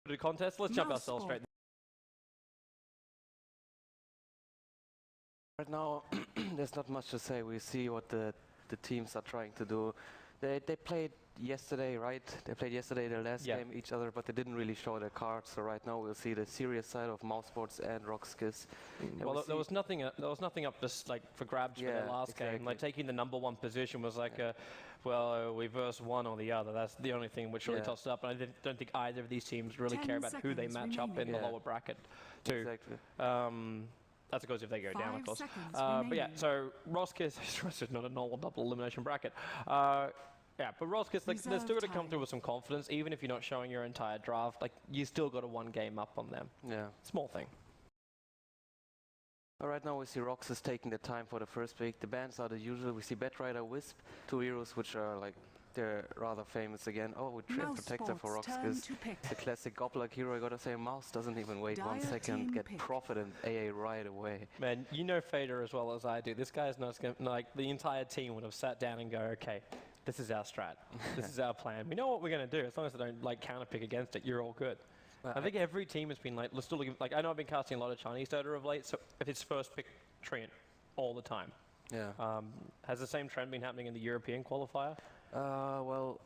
The contest. Let's jump ourselves straight. Right now, there's not much to say. We see what the teams are trying to do. They played yesterday, right? They played yesterday their last game each other, but they didn't really show their cards. So right now we'll see the serious side of Mousesports and RoX. Well, there was nothing up this like for grabs for their last game. Like taking the #1 position was like we verse one or the other. That's the only thing which really tossed up. And I don't think either of these teams really care about who they match up in the lower bracket too. Exactly. That's because if they go down, of course. But yeah, so RoX is not a normal double elimination bracket. Yeah, but RoX, like, they're still going to come through with some confidence, even if you're not showing your entire draft. Like, you still got a 1 game up on them. Yeah. Small thing. Right now we see RoX is taking the time for the first pick. The bans are the usual. We see Batrider, Wisp, 2 heroes which are like, they're rather famous again. Oh, with Trend Protector for RoX, the classic Goblin hero. I gotta say, Mouse doesn't even wait 1 second, get Profit and AA right away. Man, you know Fader as well as I do. This guy's not gonna, like, the entire team would have sat down and go, okay, this is our strat. This is our plan. We know what we're going to do. As long as they don't like counterpick against it, you're all good. I think every team has been like, let's still like, I know I've been casting a lot of Chinese Dota of late, so if it's first pick Treant all the time. Yeah. Has the same trend been happening in the European qualifier? Well,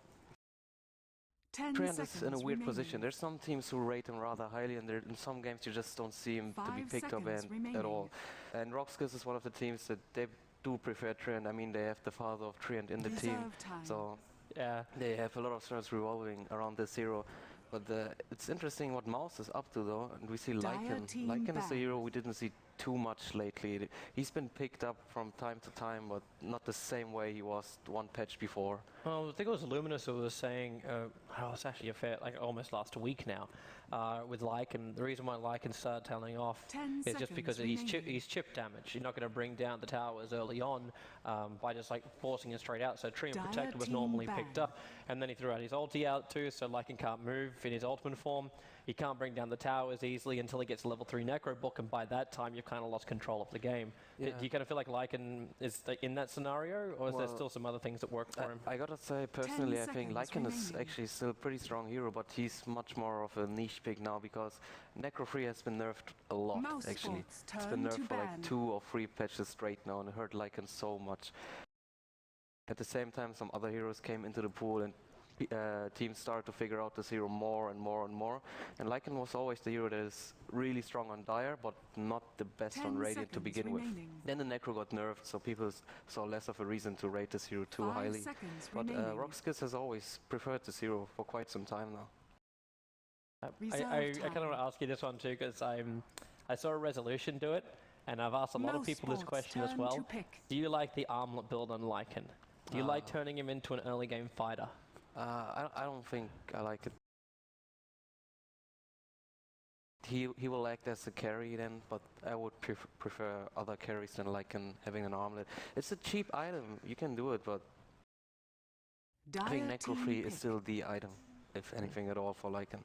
Treant is in a weird position. There's some teams who rate him rather highly, and in some games you just don't see him to be picked up at all. And RoX is one of the teams that they do prefer Treant. I mean, they have the father of Treant in the team, so yeah, they have a lot of stars revolving around this hero. But it's interesting what Mouse is up to, though, and we see Lycan. Lycan is a hero we didn't see too much lately. He's been picked up from time to time, but not the same way he was 1 patch before. Well, I think it was Luminous who was saying, it's actually a fair, like almost last week now, with Lycan. The reason why Lycan started tailing off is just because he's chip damage. You're not going to bring down the towers early on by just like forcing it straight out. So Treant Protector was normally picked up, and then he threw out his ulti out too, so Lycan can't move in his ultimate form. He can't bring down the towers easily until he gets level 3 Necro Book, and by that time you've kind of lost control of the game. Do you kind of feel like Lycan is in that scenario, or is there still some other things that work for him? I gotta say, personally, I think Lycan is actually still a pretty strong hero, but he's much more of a niche pick now because Necro Free has been nerfed a lot, actually. It's been nerfed for like 2 or 3 patches straight now, and it hurt Lycan so much. At the same time, some other heroes came into the pool, and teams started to figure out this hero more and more and more. And Lycan was always the hero that is really strong on Dire, but not the best on Radiant to begin with. Then the Necro got nerfed, so people saw less of a reason to rate this hero too highly. But RoX has always preferred this hero for quite some time now. I kind of want to ask you this one too, because I saw a resolution do it, and I've asked a lot of people this question as well. Do you like the armlet build on Lycan? Do you like turning him into an early game fighter? I don't think I like it. He will act as a carry then, but I would prefer other carries than Lycan having an armlet. It's a cheap item, you can do it, but I think Necro Free is still the item, if anything at all, for Lycan.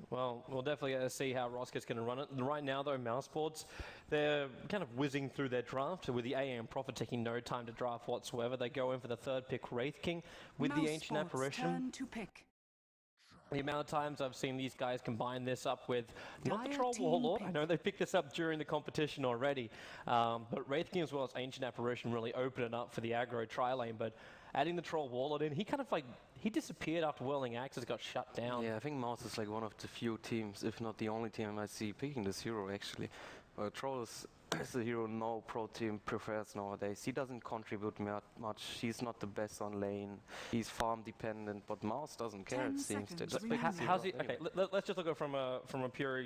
Well, we'll definitely see how RoX is going to run it. Right now, though, Mousesports, they're kind of whizzing through their draft with the AM Prophet taking no time to draft whatsoever. They go in for the 3rd pick, Wraith King, with the Ancient Apparition. The amount of times I've seen these guys combine this up with, not the Troll Warlord, I know they picked this up during the competition already, but Wraith King as well as Ancient Apparition really open it up for the aggro tri-lane, but adding the Troll Warlord in, he kind of like, he disappeared after Whirling Axes got shut down. Yeah, I think Mouse is like one of the few teams, if not the only team I see picking this hero actually. Troll is a hero no pro team prefers nowadays. He doesn't contribute much, he's not the best on lane, he's farm dependent, but Mouse doesn't care, it seems. How's he, okay, let's just look at it from a pure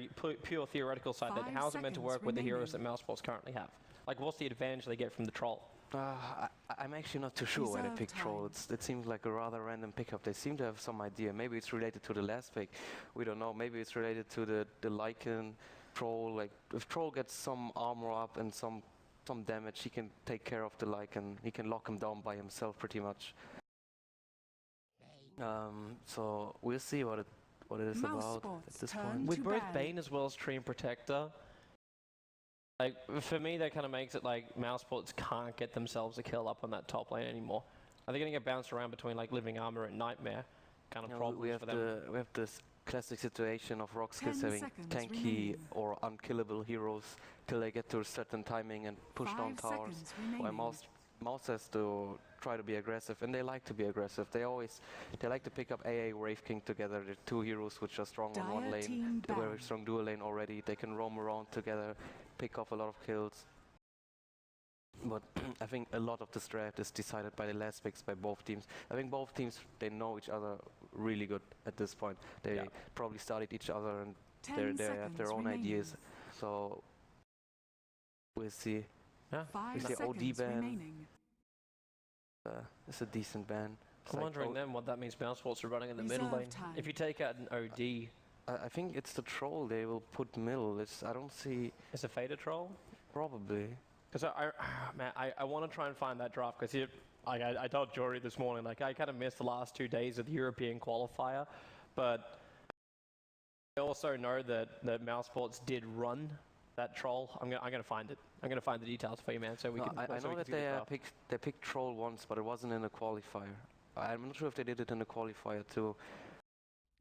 theoretical side. How's it meant to work with the heroes that Mousesports currently have? Like, what's the advantage they get from the Troll? I'm actually not too sure why they picked Troll. It seems like a rather random pickup. They seem to have some idea. Maybe it's related to the last pick. We don't know. Maybe it's related to the Lycan Troll. Like, if Troll gets some armor up and some damage, he can take care of the Lycan. He can lock him down by himself pretty much. So we'll see what it is about at this point. With both Bane as well as Treant Protector, like, for me, that kind of makes it like Mousesports can't get themselves a kill up on that top lane anymore. Are they going to get bounced around between like Living Armor and Nightmare? Kind of problems for them. We have this classic situation of RoX skills having tanky or unkillable heroes till they get to a certain timing and push down towers. While Mouse has to try to be aggressive, and they like to be aggressive. They like to pick up AA Wraith King together. They're two heroes which are strong on one lane. They're very strong dual lane already. They can roam around together, pick off a lot of kills. But I think a lot of the strat is decided by the last picks by both teams. I think both teams, they know each other really good at this point. They probably studied each other and they have their own ideas. So we'll see. Yeah. We see OD ban. It's a decent ban. I'm wondering then what that means Mousesports are running in the middle lane. If you take out an OD... I think it's the troll they will put middle. I don't see... Is it Fader troll? Probably. Because I want to try and find that draft, because I told Jory this morning, like, I kind of missed the last 2 days of the European qualifier, but I also know that Mousesports did run that troll. I'm gonna find it. I'm gonna find the details for you, man. So we can. I know that they picked troll once, but it wasn't in a qualifier. I'm not sure if they did it in a qualifier too.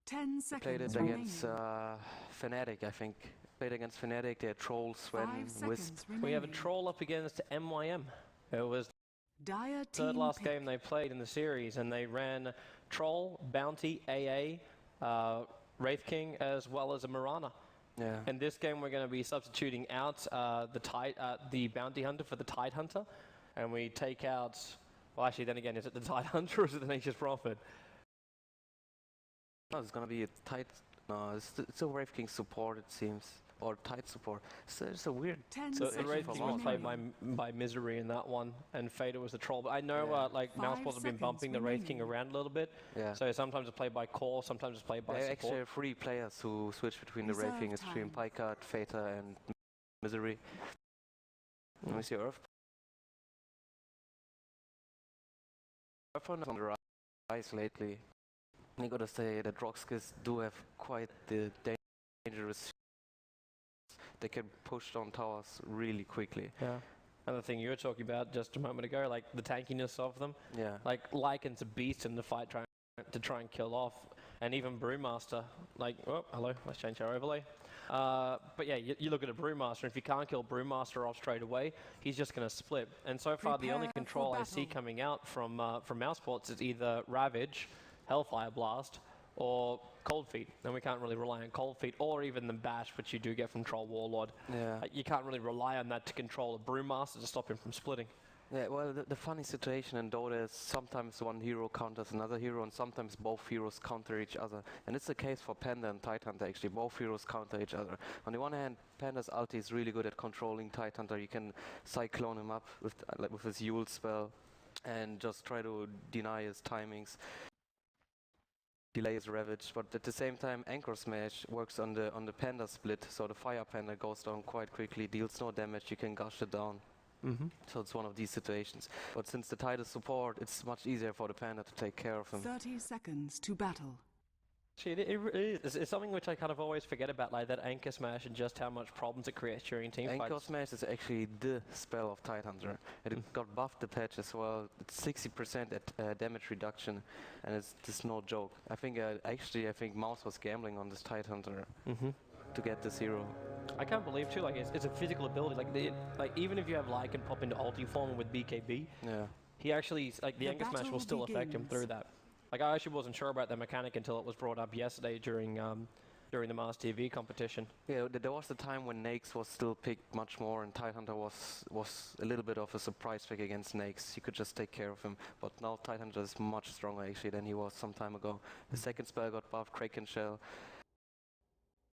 10 seconds. Played it against Fnatic, I think. Played against Fnatic. They had troll, Sven, Wisp. We have a troll up against MYM. It was the third last game they played in the series, and they ran troll, bounty, AA, Wraith King, as well as a Mirana. Yeah. In this game, we're going to be substituting out the Bounty Hunter for the Tide Hunter, and we take out. Well, actually, then again, is it the Tide Hunter or is it the Nature's Prophet? No, it's going to be a Tide. No, it's a Wraith King support, it seems, or Tide support. So it's a weird. So the Wraith King was played by Misery in that one, and Fader was the troll. But I know like Mousesports have been bumping the Wraith King around a little bit. Yeah. So sometimes it's played by core, sometimes it's played by support. Actually, have 3 players who switch between the Wraith King. It's between Picard, Fader, and Misery. Let me see Earth. Earth is on the rise lately. I gotta say that RoX skills do have quite the dangerous. They can push down towers really quickly. Yeah. Another thing you were talking about just a moment ago, like the tankiness of them. Yeah. Like Lycan's a beast in the fight to try and kill off, and even Brewmaster. Like, oh, hello, let's change our overlay. But yeah, you look at a Brewmaster, and if you can't kill Brewmaster off straight away, he's just going to split. And so far, the only control I see coming out from Mousesports is either Ravage, Hellfire Blast, or Cold Feet. And we can't really rely on Cold Feet, or even the Bash, which you do get from Troll Warlord. Yeah. You can't really rely on that to control a Brewmaster to stop him from splitting. Yeah, well, the funny situation in Dota is sometimes one hero counters another hero, and sometimes both heroes counter each other. And it's the case for Panda and Tidehunter, actually. Both heroes counter each other. On the one hand, Panda's ulti is really good at controlling Tidehunter. You can cyclone him up with his Yule spell and just try to deny his timings, delay his Ravage. But at the same time, Anchor Smash works on the Panda split, so the Fire Panda goes down quite quickly, deals no damage, you can gush it down. So it's one of these situations. But since the Tide is support, it's much easier for the Panda to take care of him. 30 seconds to battle. It's something which I kind of always forget about, like that Anchor Smash and just how much problems it creates during team fights. Anchor Smash is actually the spell of Tidehunter. It got buffed the patch as well. It's 60% at damage reduction, and it's just no joke. I think Mouse was gambling on this Tidehunter to get this hero. I can't believe too, like it's a physical ability. Like even if you have Lycan pop into ulti form with BKB, he actually the Anchor Smash will still affect him through that. Like I actually wasn't sure about the mechanic until it was brought up yesterday during the Mars TV competition. Yeah, there was a time when Nakes was still picked much more, and Tidehunter was a little bit of a surprise pick against Nakes. You could just take care of him, but now Tidehunter is much stronger actually than he was some time ago. The second spell got buffed, Kraken Shell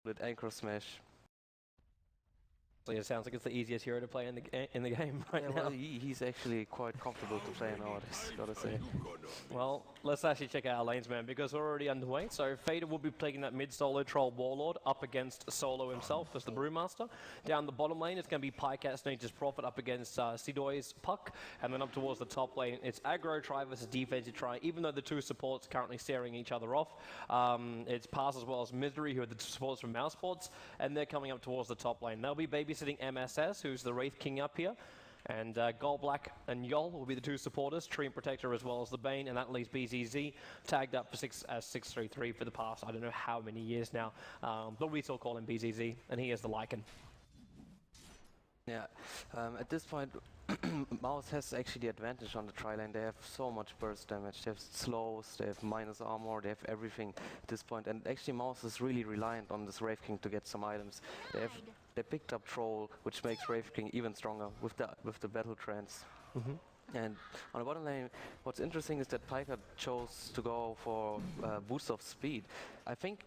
with Anchor Smash. It sounds like it's the easiest hero to play in the game right now. Well, he's actually quite comfortable to play nowadays, gotta say. Well, let's actually check out our lanes, man, because we're already underway. So Fader will be playing that mid-solo Troll Warlord up against Solo himself as the Brewmaster. Down the bottom lane, it's going to be Pycat's Nature's Prophet up against Sidoy's Puck. And then up towards the top lane, it's aggro try versus defensive try, even though the two supports currently staring each other off. It's Pass as well as Misery, who are the supports from Mousesports, and they're coming up towards the top lane. They'll be babysitting MSS, who's the Wraith King up here. And Gold Black and Yol will be the two supporters, Tree Protector as well as the Bane, and that leaves BZZ tagged up for 633 for the past, I don't know how many years now, but we still call him BZZ, and he is the Lycan. Yeah, at this point, Mouse has actually the advantage on the tri-lane. They have so much burst damage, they have slows, they have minus armor, they have everything at this point. And actually Mouse is really reliant on this Wraith King to get some items. They picked up Troll, which makes Wraith King even stronger with the battle trance. And on the bottom lane, what's interesting is that Piker chose to go for boost of speed. I think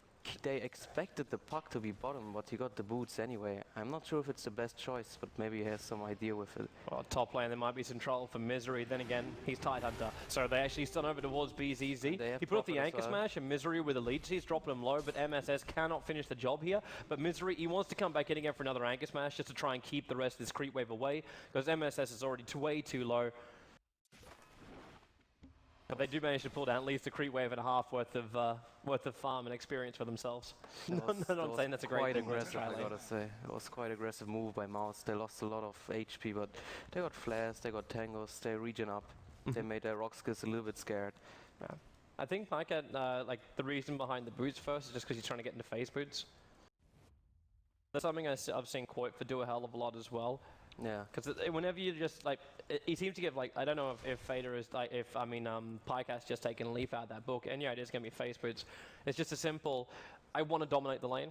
they expected the puck to be bottom, but he got the boots anyway. I'm not sure if it's the best choice, but maybe he has some idea with it. Well, top lane, there might be some trouble for Misery. Then again, he's Tidehunter. So they actually stun over towards BZZ. He put up the Anchor Smash, and Misery with a lead. He's dropping him low, but MSS cannot finish the job here. But Misery, he wants to come back in again for another Anchor Smash just to try and keep the rest of this creep wave away, because MSS is already way too low. But they do manage to pull down at least a creep wave and a half worth of farm and experience for themselves. Not saying that's a great thing. Quite aggressive, I gotta say. It was quite aggressive move by Mouse. They lost a lot of HP, but they got flares, they got tangos, they regen up. They made their RoX skills a little bit scared. Yeah. I think like the reason behind the boots first is just because he's trying to get into phase boots. That's something I've seen Quoit for do a hell of a lot as well. Yeah. Because whenever you just like, he seems to give like, I don't know if Fader is like, Pycast just taking a leaf out of that book, and yeah, it is going to be face boots. It's just a simple, I want to dominate the lane,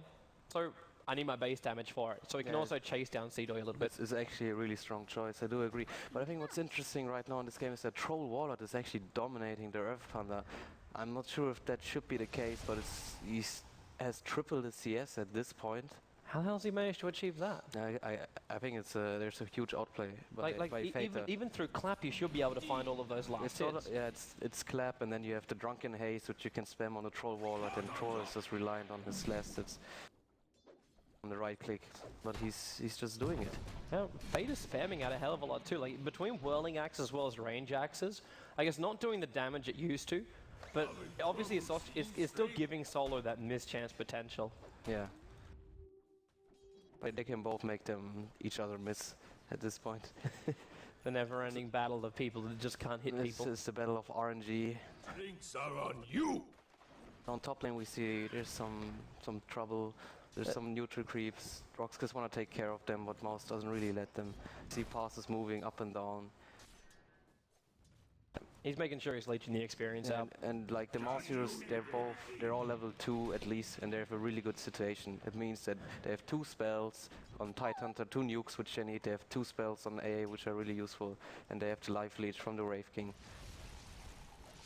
so I need my base damage for it. So he can also chase down Seedoy a little bit. It's actually a really strong choice, I do agree. But I think what's interesting right now in this game is that Troll Warlord is actually dominating the Earth Panda. I'm not sure if that should be the case, but he has triple the CS at this point. How the hell has he managed to achieve that? I think it's there's a huge outplay by even through Clap, you should be able to find all of those last hits. It's Clap, and then you have the Drunken Haze, which you can spam on the Troll Warlord, and Troll is just reliant on his last hits on the right click, but he's just doing it. Yeah, Fate is spamming out a hell of a lot too. Like between Whirling Axe as well as Range Axes, I guess not doing the damage it used to, but obviously it's still giving Solo that mischance potential. Yeah. But they can both make each other miss at this point. The never-ending battle of people that just can't hit people. This is the battle of RNG. Drinks are on you! On top lane we see there's some trouble. There's some neutral creeps. RoX just want to take care of them, but Mouse doesn't really let them. See passes moving up and down. He's making sure he's leeching the experience out. And like the Mouse heroes, they're all level 2 at least, and they have a really good situation. It means that they have 2 spells on Tidehunter, 2 nukes which they need. They have 2 spells on AA which are really useful, and they have the life leech from the Wraith King.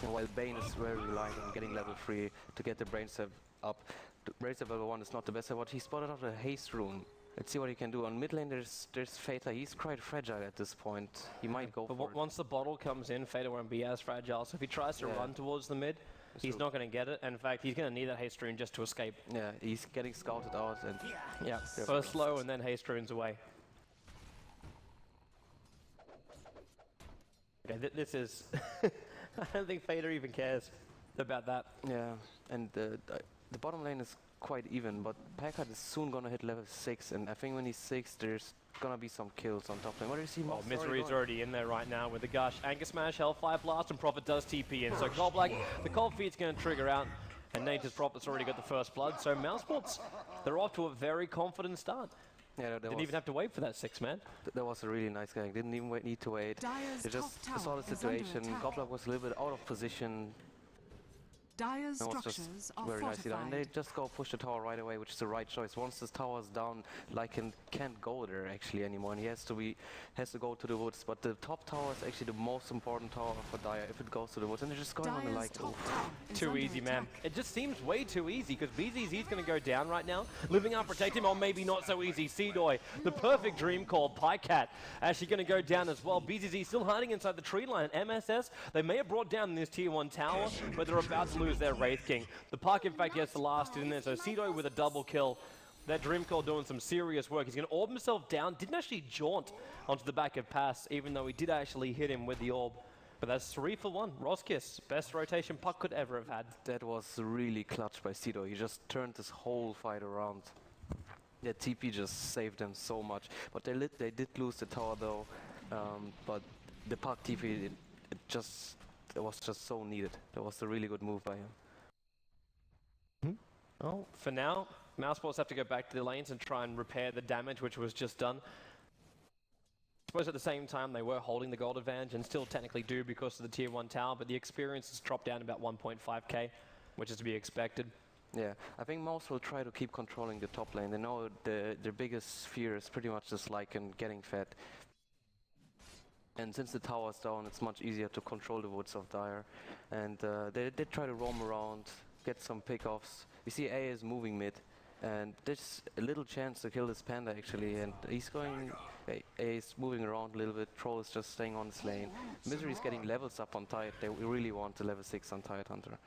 And while Bane is very reliant on getting level 3 to get the Brain Step up. The Brain Step level 1 is not the best, but he spotted out a haste rune. Let's see what he can do. On mid lane, there's Fata. He's quite fragile at this point. He might go for it. Once the bottle comes in, Fata won't be as fragile. So if he tries to run towards the mid, he's not going to get it. In fact, he's going to need that haste rune just to escape. Yeah, he's getting scouted out. And yeah, first slow and then haste runes away. Okay, this is... I don't think Fata even cares about that. Yeah, and the bottom lane is quite even, but Packard is soon gonna hit level 6, and I think when he's 6, there's gonna be some kills on top lane. What do you see? Oh, Misery's already in there right now with the Gush. Anchor Smash, Hellfire Blast, and Prophet does TP in. So Cold Black, the Cold Feet's gonna trigger out, and Nature's Prophet's already got the first blood. So Mousesports, they're off to a very confident start. Yeah, didn't even have to wait for that 6-man. That was a really nice gang. Didn't even need to wait. They just saw the situation. Goblin was a little bit out of position. Dire's structures are very fortified. Nice, and they just go push the tower right away, which is the right choice. Once this tower's down, Lycan can't go there actually anymore, and he has to go to the woods. But the top tower is actually the most important tower for Dire if it goes to the woods, and they're just going on the Lycan. Too easy, man. It just seems way too easy because BZZ's going to go down right now. Living Up, protect him, or maybe not so easy. Seedoy, the perfect dream call. Pycat actually going to go down as well. BZZ still hiding inside the tree line. MSS, they may have brought down this tier 1 tower, but they're about to lose their Wraith King. The Puck, in fact, gets the last in there, so Seedoy with a double kill. That Dream Call doing some serious work. He's going to orb himself down. Didn't actually jaunt onto the back of Pass, even though he did actually hit him with the orb. But that's 3 for 1. Roskiss, best rotation Puck could ever have had. That was really clutch by Seedoy. He just turned this whole fight around. Yeah, TP just saved them so much. But they did lose the tower though. but the Park TV, it was just so needed. That was a really good move by him. Well, for now, Mousesports have to go back to the lanes and try and repair the damage which was just done. I suppose at the same time they were holding the gold advantage and still technically do because of the tier 1 tower, but the experience has dropped down about 1.5k, which is to be expected. Yeah, I think Mouse will try to keep controlling the top lane. They know their biggest fear is pretty much just Lycan getting fed. And since the tower's down, it's much easier to control the woods of Dire. And they try to roam around, get some pickoffs. We see A is moving mid, and there's a little chance to kill this Panda actually. And he's going, A is moving around a little bit, Troll is just staying on his lane. Misery's getting levels up on Tide. They really want the level 6 on Tide Hunter.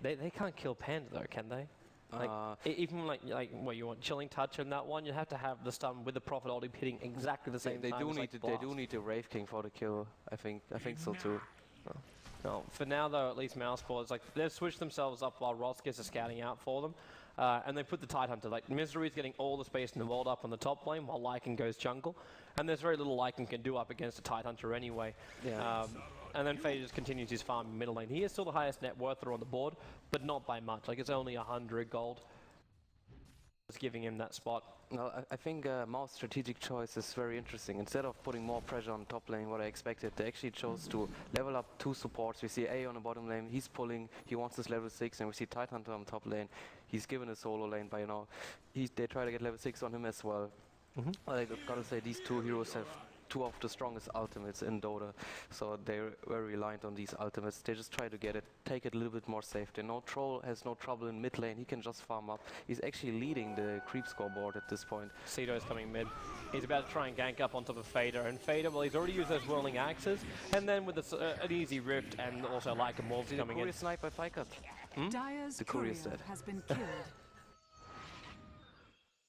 They can't kill Panda though, can they? Like, even like what you want, Chilling Touch in that one, you have to have the stun with the Prophet ulti hitting exactly the same time. They do need the Wraith King for the kill. I think so too. No, for now though, at least Mousesports, like they've switched themselves up while RoX is scouting out for them, and they put the Tide Hunter. Like Misery's getting all the space in the world up on the top lane while Lycan goes jungle, and there's very little Lycan can do up against a Tide Hunter anyway. Yeah. And then Fader just continues his farm in middle lane. He is still the highest net worther on the board, but not by much. Like it's only 100 gold. It's giving him that spot. No, I think Mouse's strategic choice is very interesting. Instead of putting more pressure on top lane, what I expected, they actually chose to level up 2 supports. We see A on the bottom lane, he's pulling, he wants his level 6, and we see Tide Hunter on top lane. He's given a solo lane by now. They try to get level 6 on him as well. I gotta say, these 2 heroes have 2 of the strongest ultimates in Dota, so they're very reliant on these ultimates. They just try to take it a little bit more safe. They know Troll has no trouble in mid lane, he can just farm up. He's actually leading the creep scoreboard at this point. Cedo is coming mid. He's about to try and gank up on top of Fader, and Fader, well, he's already used those whirling axes, and then with an easy rift and also Lycan Wolves coming in. The courier snipe by Pycat. The courier has been killed.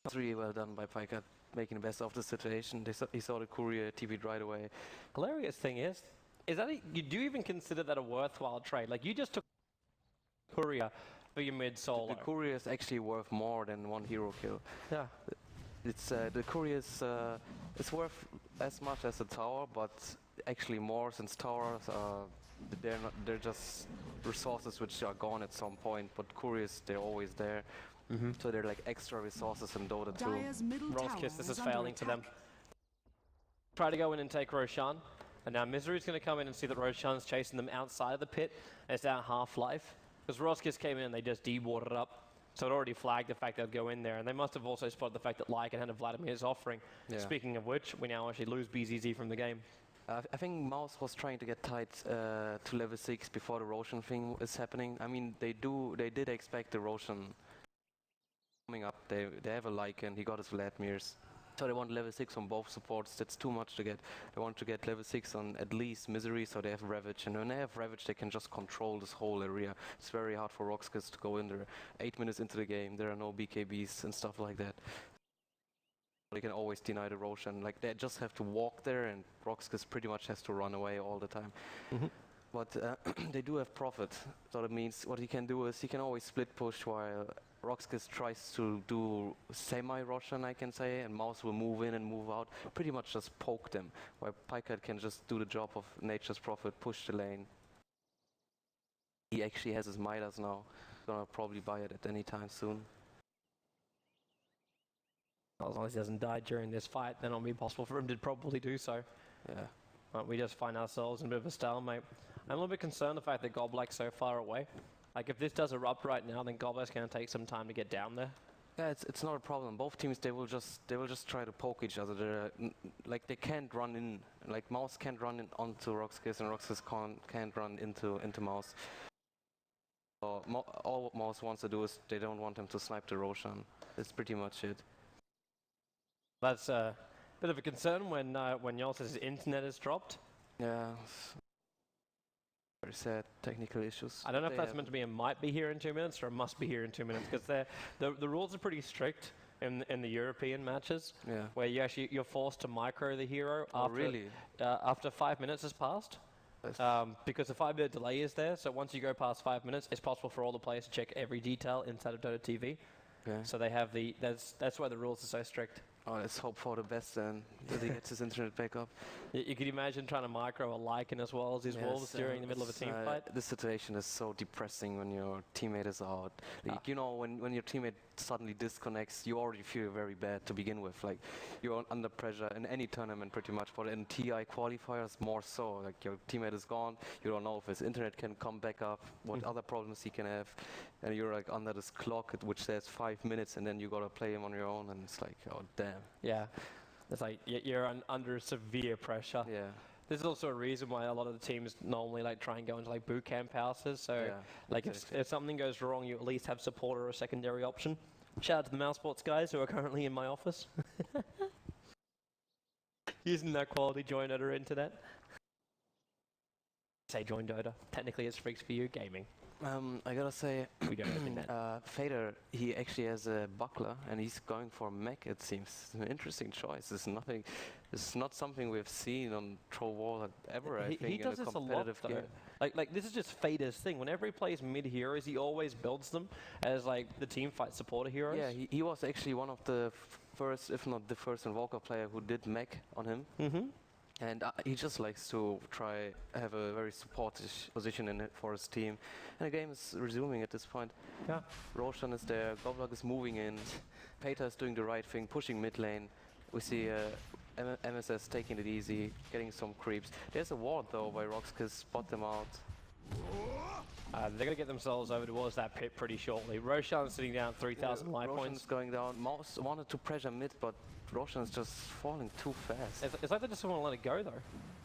That's really well done by Pycat, making the best of the situation. He saw the courier TV'd right away. Hilarious thing is that do you even consider that a worthwhile trade? Like you just took courier for your mid solo. The courier is actually worth more than 1 hero kill. Yeah. It's the courier is it's worth as much as a tower, but actually more since towers they're just resources which are gone at some point. But couriers, they're always there. So they're like extra resources in Dota too. RoX Kiss, this is failing for them. Try to go in and take Roshan, and now Misery's going to come in and see that Roshan's chasing them outside of the pit. It's down half-life, because RoX Kiss came in and they just de-watered up. So it already flagged the fact they'd go in there, and they must have also spotted the fact that Lycan had a Vladimir's offering. Yeah. Speaking of which, we now actually lose BZZ from the game. I think Mouse was trying to get Tide to level 6 before the Roshan thing is happening. I mean, they did expect the Roshan coming up. They have a Lycan, he got his Vladimir's. So they want level 6 on both supports. That's too much to get. They want to get level 6 on at least Misery, so they have Ravage. And when they have Ravage, they can just control this whole area. It's very hard for RoX Kiss to go in there. 8 minutes into the game, there are no BKBs and stuff like that. They can always deny the Roshan. Like, they just have to walk there, and RoX Kiss pretty much has to run away all the time. But they do have Prophet. So that means what he can do is he can always split push while RoX Kiss tries to do semi-Roshan, I can say, and Mouse will move in and move out. Pretty much just poke them, while Pycat can just do the job of Nature's Prophet, push the lane. He actually has his Midas now. Gonna probably buy it at any time soon. As long as he doesn't die during this fight, then it'll be possible for him to probably do so. Yeah. But we just find ourselves in a bit of a stalemate. I'm a little bit concerned the fact that Goblak's so far away. Like, if this does erupt right now, then Goblak's going to take some time to get down there. Yeah, it's not a problem. Both teams, they will just try to poke each other. Like, they can't run in. Like, Mouse can't run in onto RoX Kiss, and RoX Kiss can't run into Mouse. So all Mouse wants to do is they don't want him to snipe the Roshan. That's pretty much it. That's a bit of a concern when Yol's internet is dropped. Yeah. Very sad technical issues. I don't know if that's meant to be a might be here in 2 minutes or a must be here in 2 minutes, because the rules are pretty strict in the European matches, where you're forced to micro the hero after 5 minutes has passed. Because the 5-minute delay is there, so once you go past 5 minutes, it's possible for all the players to check every detail inside of Dota TV. So they have that's why the rules are so strict. Oh, let's hope for the best then, that he gets his internet back up. You could imagine trying to micro a Lycan as well as his wolves during the middle of a team fight. This situation is so depressing when your teammate is out. Like, you know, when your teammate suddenly disconnects, you already feel very bad to begin with. Like, you're under pressure in any tournament pretty much, but in TI qualifiers more so. Like, your teammate is gone, you don't know if his internet can come back up, what other problems he can have, and you're like under this clock which says 5 minutes, and then you gotta play him on your own, and it's like, oh damn. Yeah, it's like you're under severe pressure. Yeah. There's also a reason why a lot of the teams normally like try and go into like boot camp houses. So like if something goes wrong, you at least have support or a secondary option. Shout out to the Mousesports guys who are currently in my office. Using that quality join Dota internet. Say join Dota. Technically it's Freaks for You gaming. I gotta say, we don't open that. Fader, he actually has a buckler, and he's going for mech. It seems it's an interesting choice. It's not something we've seen on Troll War ever. I think he does in a this competitive a lot, game. Like this is just Fader's thing. Whenever he plays mid heroes, he always builds them as like the team fight supporter heroes. Yeah, he was actually one of the first, if not the first, Invoker player who did mech on him. And he just likes to have a very supportive position in it for his team. And the game is resuming at this point. Yeah. Roshan is there, Govlok is moving in, Peter is doing the right thing, pushing mid lane. We see MSS taking it easy, getting some creeps. There's a ward though by RoX, cause spot them out. They're going to get themselves over towards that pit pretty shortly. Roshan's sitting down 3,000 life points. Roshan's going down. Mouse wanted to pressure mid, but Roshan's just falling too fast. It's like they just want to let it go though.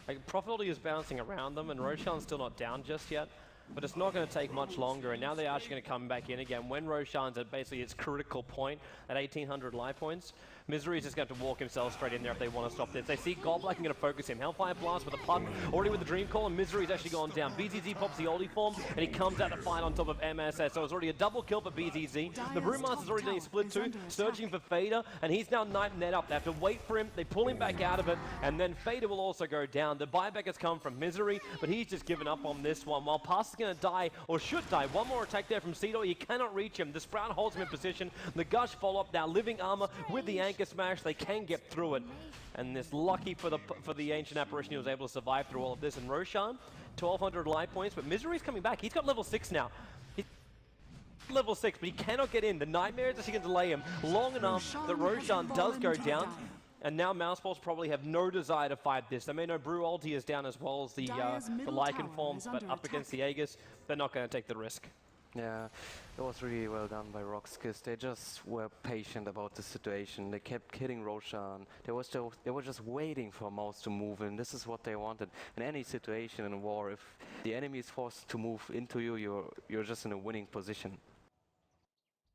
Like Profitability is bouncing around them and Roshan's still not down just yet. But it's not going to take much longer, and now they're actually going to come back in again. When Roshan's at basically its critical point at 1,800 life points, Misery's just going to walk himself straight in there if they want to stop this. They see Goldblack and going to focus him. Hellfire Blast with a puck, already with the Dream Call, and Misery's actually gone down. BZZ pops the oldie form, and he comes out to fight on top of MSS. So it's already a double kill for BZZ. The Brewmaster's already doing split two, searching for Fader, and he's now knifing that up. They have to wait for him, they pull him back out of it, and then Fader will also go down. The buyback has come from Misery, but he's just given up on this one. While Pass is going to die, or should die. One more attack there from Cedo. You cannot reach him. The Sprout holds him in position. The Gush follow-up now. Living armor with the Anchor Smash. They can get through it. And it's lucky for the Ancient Apparition he was able to survive through all of this. And Roshan, 1,200 life points, but Misery's coming back. He's got level 6 now. He's level 6, but he cannot get in. The Nightmare is actually going to delay him long enough that Roshan does go down. And now Mousesports probably have no desire to fight this. They may know Brew ulti is down as well as the Lycan forms, but up against the Aegis, they're not going to take the risk. Yeah, it was really well done by RoX, because they just were patient about the situation. They kept hitting Roshan. They were just waiting for Mouse to move in. This is what they wanted. In any situation in war, if the enemy is forced to move into you, you're just in a winning position.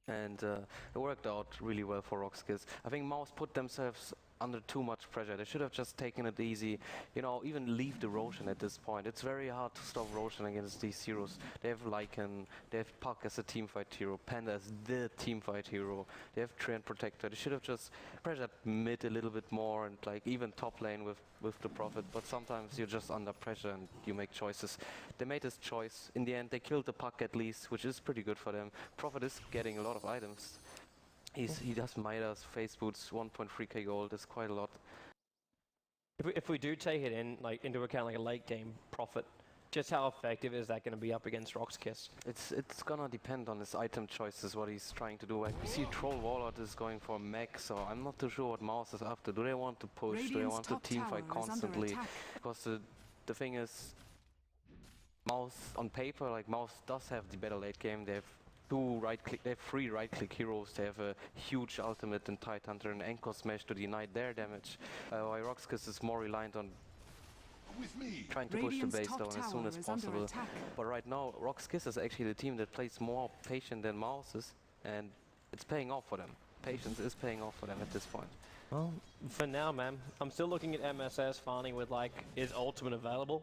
And it worked out really well for RoX, because I think Mouse put themselves under too much pressure. They should have just taken it easy, you know, even leave the Roshan at this point. It's very hard to stop Roshan against these heroes. They have Lycan, they have Puck as a teamfight hero, Panda as the teamfight hero, they have Treant Protector. They should have just pressured mid a little bit more and like even top lane with the Prophet, but sometimes you're just under pressure and you make choices. They made this choice. In the end, they killed the Puck at least, which is pretty good for them. Prophet is getting a lot of items. He does Midas, face boots, 1.3k gold, that's quite a lot. If we do take it into account like a late game Prophet, just how effective is that going to be up against RoX Kiss? It's gonna depend on his item choices, what he's trying to do. Like we see Troll Warlord is going for mech, so I'm not too sure what Mouse is after. Do they want to push? Do they want to teamfight constantly? Because the thing is, Mouse on paper, like Mouse does have the better late game. They have they have 3 right-click heroes. They have a huge ultimate in Tidehunter and Anchor Smash to deny their damage. While RoX is more reliant on trying to push the base down as soon as possible. But right now, RoX is actually the team that plays more patient than Mouse's, and it's paying off for them. Patience is paying off for them at this point. Well, for now, man, I'm still looking at MSS farming with like his ultimate available.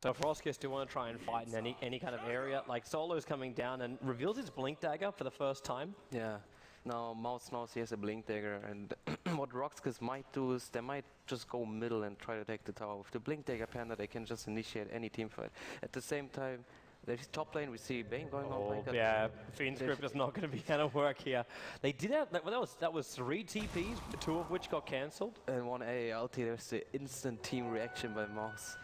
So if Roskis do want to try and fight in any kind of area, like Solo's coming down and reveals his Blink Dagger for the first time. Yeah, now Mouse knows he has a Blink Dagger, and what Roxkis might do is they might just go middle and try to take the tower. With the Blink Dagger Panda, they can just initiate any team fight. At the same time, There's top lane, we see Bane going on like that. Yeah, Fiend's Grip is not going to be able to work here. They did have, that was 3 TPs, 2 of which got cancelled. And 1 A ulti, there's the instant team reaction by Mouse.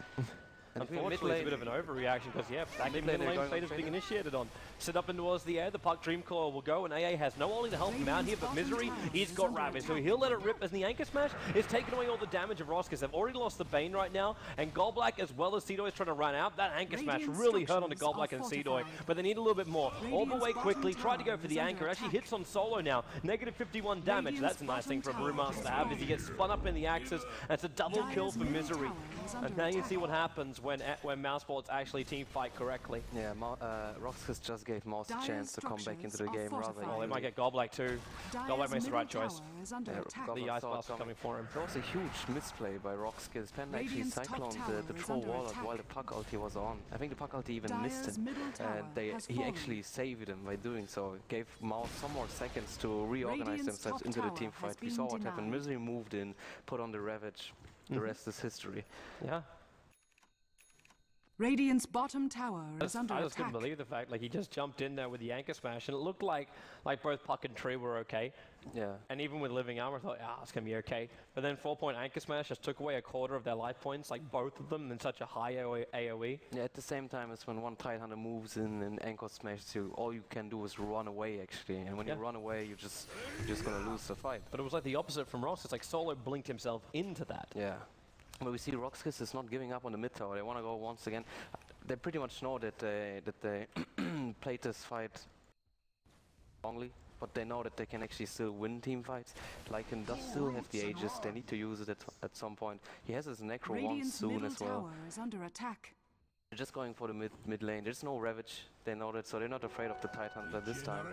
Unfortunately, it's a bit of an overreaction because, yeah, back in mid lane, Fate is being initiated on. Set up and towards the air, the Puck Dreamcore will go, and AA has no Ollie to help him out here, but Misery, he's got Ravage, so he'll let it rip as the Anchor Smash is taking away all the damage of Roskis. They've already lost the Bane right now, and Golblack as well as Seedoy is trying to run out. That Anchor Smash really hurt onto Golblack and Seedoy, but they need a little bit more. All the way quickly, tried to go for the Anchor, actually hits on Solo now. Negative 51 damage, that's a nice thing for a Brewmaster to have, as he gets spun up in the axis, and it's a double kill for Misery. And now you see what happens when Mousesports actually team fight correctly. Yeah, RoX just gave Mouse a chance to come back into the game rather than... Oh, they might get Golblack too. Golblack makes the right choice. The Ice Blast is coming for him. That was a huge misplay by RoX. Panda actually cycloned the troll wall while the Puck ulti was on. I think the Puck ulti even missed him. And he actually saved him by doing so. Gave Mouse some more seconds to reorganize themselves into the team fight. We saw what happened. Misery moved in, put on the Ravage. The rest is history. Yeah. Radiant's bottom tower is under attack. I just couldn't believe the fact, like, he just jumped in there with the Anchor Smash, and it looked like both Puck and Tree were okay. Yeah. And even with Living Armor, I thought, it's going to be okay. But then 4-point Anchor Smash just took away a quarter of their life points, like both of them, in such a high AoE. Yeah, at the same time as when one Tidehunter moves in and Anchor Smash, all you can do is run away, actually. And when you run away, you're just going to lose the fight. But it was like the opposite from Rox. It's like Solo blinked himself into that. Yeah. But we see Roxkiss is not giving up on the mid tower. They want to go once again. They pretty much know that they played this fight wrongly, but they know that they can actually still win team fights. Lycan does still have the Aegis. They need to use it at some point. He has his Necro once soon as well. Tower is under attack. They're just going for the mid lane. There's no Ravage. They know that, so they're not afraid of the Tidehunter this time.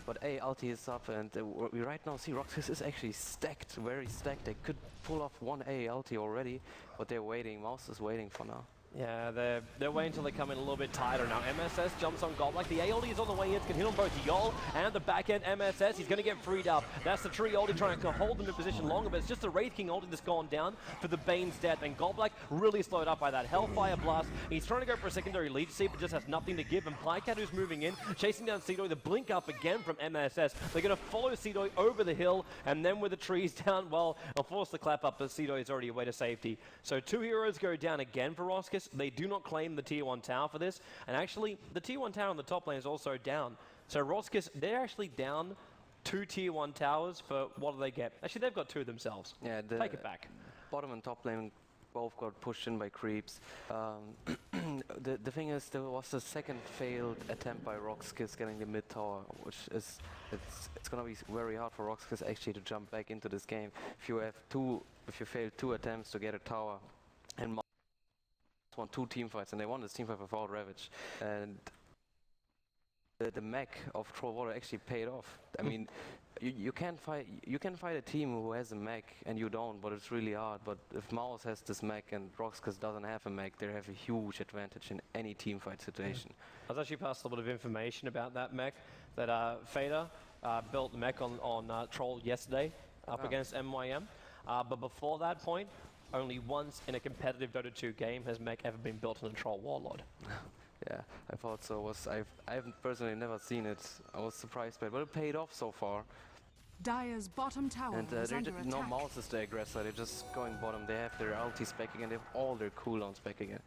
But ulti is up, and we right now see Roxas is actually stacked, very stacked. They could pull off one ulti already, but they're waiting. Mouse is waiting for now. Yeah, they're waiting until they come in a little bit tighter now. MSS jumps on Golblack. The AOD is on the way in. It's going to hit on both Yol and the back end MSS. He's going to get freed up. That's the Tree ulti trying to hold them in position longer, but it's just the Wraith King ulti that's gone down for the Bane's death. And Golblack really slowed up by that Hellfire Blast. He's trying to go for a secondary lead seat, but just has nothing to give. And Plycat, who's moving in, chasing down Seedoy. The blink up again from MSS. They're going to follow Seedoy over the hill, and then with the trees down, well, they'll force the clap up, but Seedoy is already away to safety. So 2 heroes go down again for Roskis. They do not claim the tier 1 tower for this, and actually the tier 1 tower on the top lane is also down. So Roskis, they're actually down 2 tier 1 towers for what do they get? Actually, they've got 2 themselves. Yeah, take it back. Bottom and top lane both got pushed in by creeps. The thing is, there was the second failed attempt by Roxkiss getting the mid tower, which is it's gonna be very hard for Roxkiss actually to jump back into this game. If you fail 2 attempts to get a tower, and won 2 team fights, and they won this team fight without Ravage, and the mech of Trollwater actually paid off. I mean, you can fight a team who has a mech and you don't, but it's really hard. But if Mouse has this mech and Roxkiss doesn't have a mech, they have a huge advantage in any team fight situation. I was actually passed a little bit of information about that mech, that Fader built the mech on Troll yesterday up against MYM, but before that point, only once in a competitive Dota 2 game has mech ever been built on a Troll Warlord. Yeah, I thought so. I've personally never seen it. I was surprised by it, but it paid off so far. Dire's bottom tower is under attack. No Mouse is the aggressor. They're just going bottom. They have their ultis back again. They have all their cooldowns back again.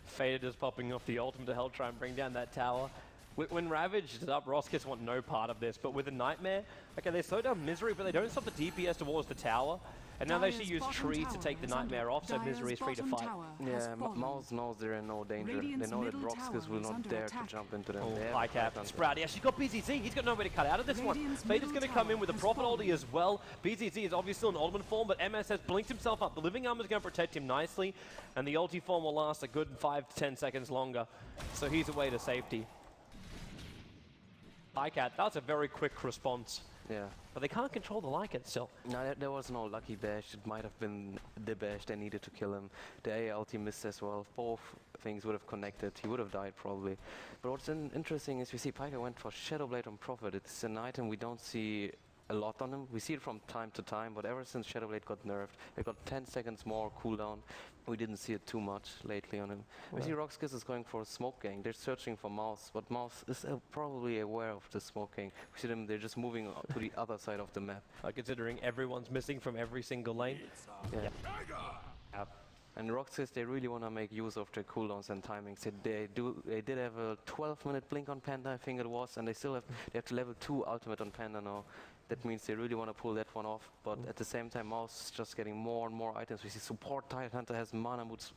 Faded is popping off the ultimate to help try and bring down that tower. When Ravage is up, Roskis want no part of this, but with the Nightmare, okay, they slow down Misery, but they don't stop the DPS towards the tower. And now they actually use Tree to take the Nightmare off, so Misery is free to fight. Yeah, Mouse knows they're in no danger. They know that Roxkiss will not dare to jump into them. High cap. Sprout, actually got BZZ. He's got nowhere to cut out of this one. Fader's going to come in with a Prophet ulti as well. BZZ is obviously still in ultimate form, but MS has blinked himself up. The Living Armor is going to protect him nicely, and the ulti form will last a good 5 to 10 seconds longer. So he's away to safety. High cat, that's a very quick response. Yeah. But they can't control the Lycan still. No, there was no lucky bash. It might have been the bash they needed to kill him. The A ulti missed as well. Both things would have connected. He would have died probably. But what's interesting is we see Piker went for Shadow Blade on Prophet. It's an item we don't see a lot on him. We see it from time to time, but ever since Shadowblade got nerfed, it got 10 seconds more cooldown. We didn't see it too much lately on him. We see RoX is going for a smoke gang. They're searching for Mouse, but Mouse is probably aware of the smoke gang. We see them, they're just moving to the other side of the map. Considering everyone's missing from every single lane. Yeah. And RoX, they really want to make use of their cooldowns and timings. They did have a 12-minute blink on Panda, I think it was, and they have to level 2 ultimate on Panda now. That means they really want to pull that one off, but at the same time, Mouse is just getting more and more items. We see support Tidehunter has mana boots,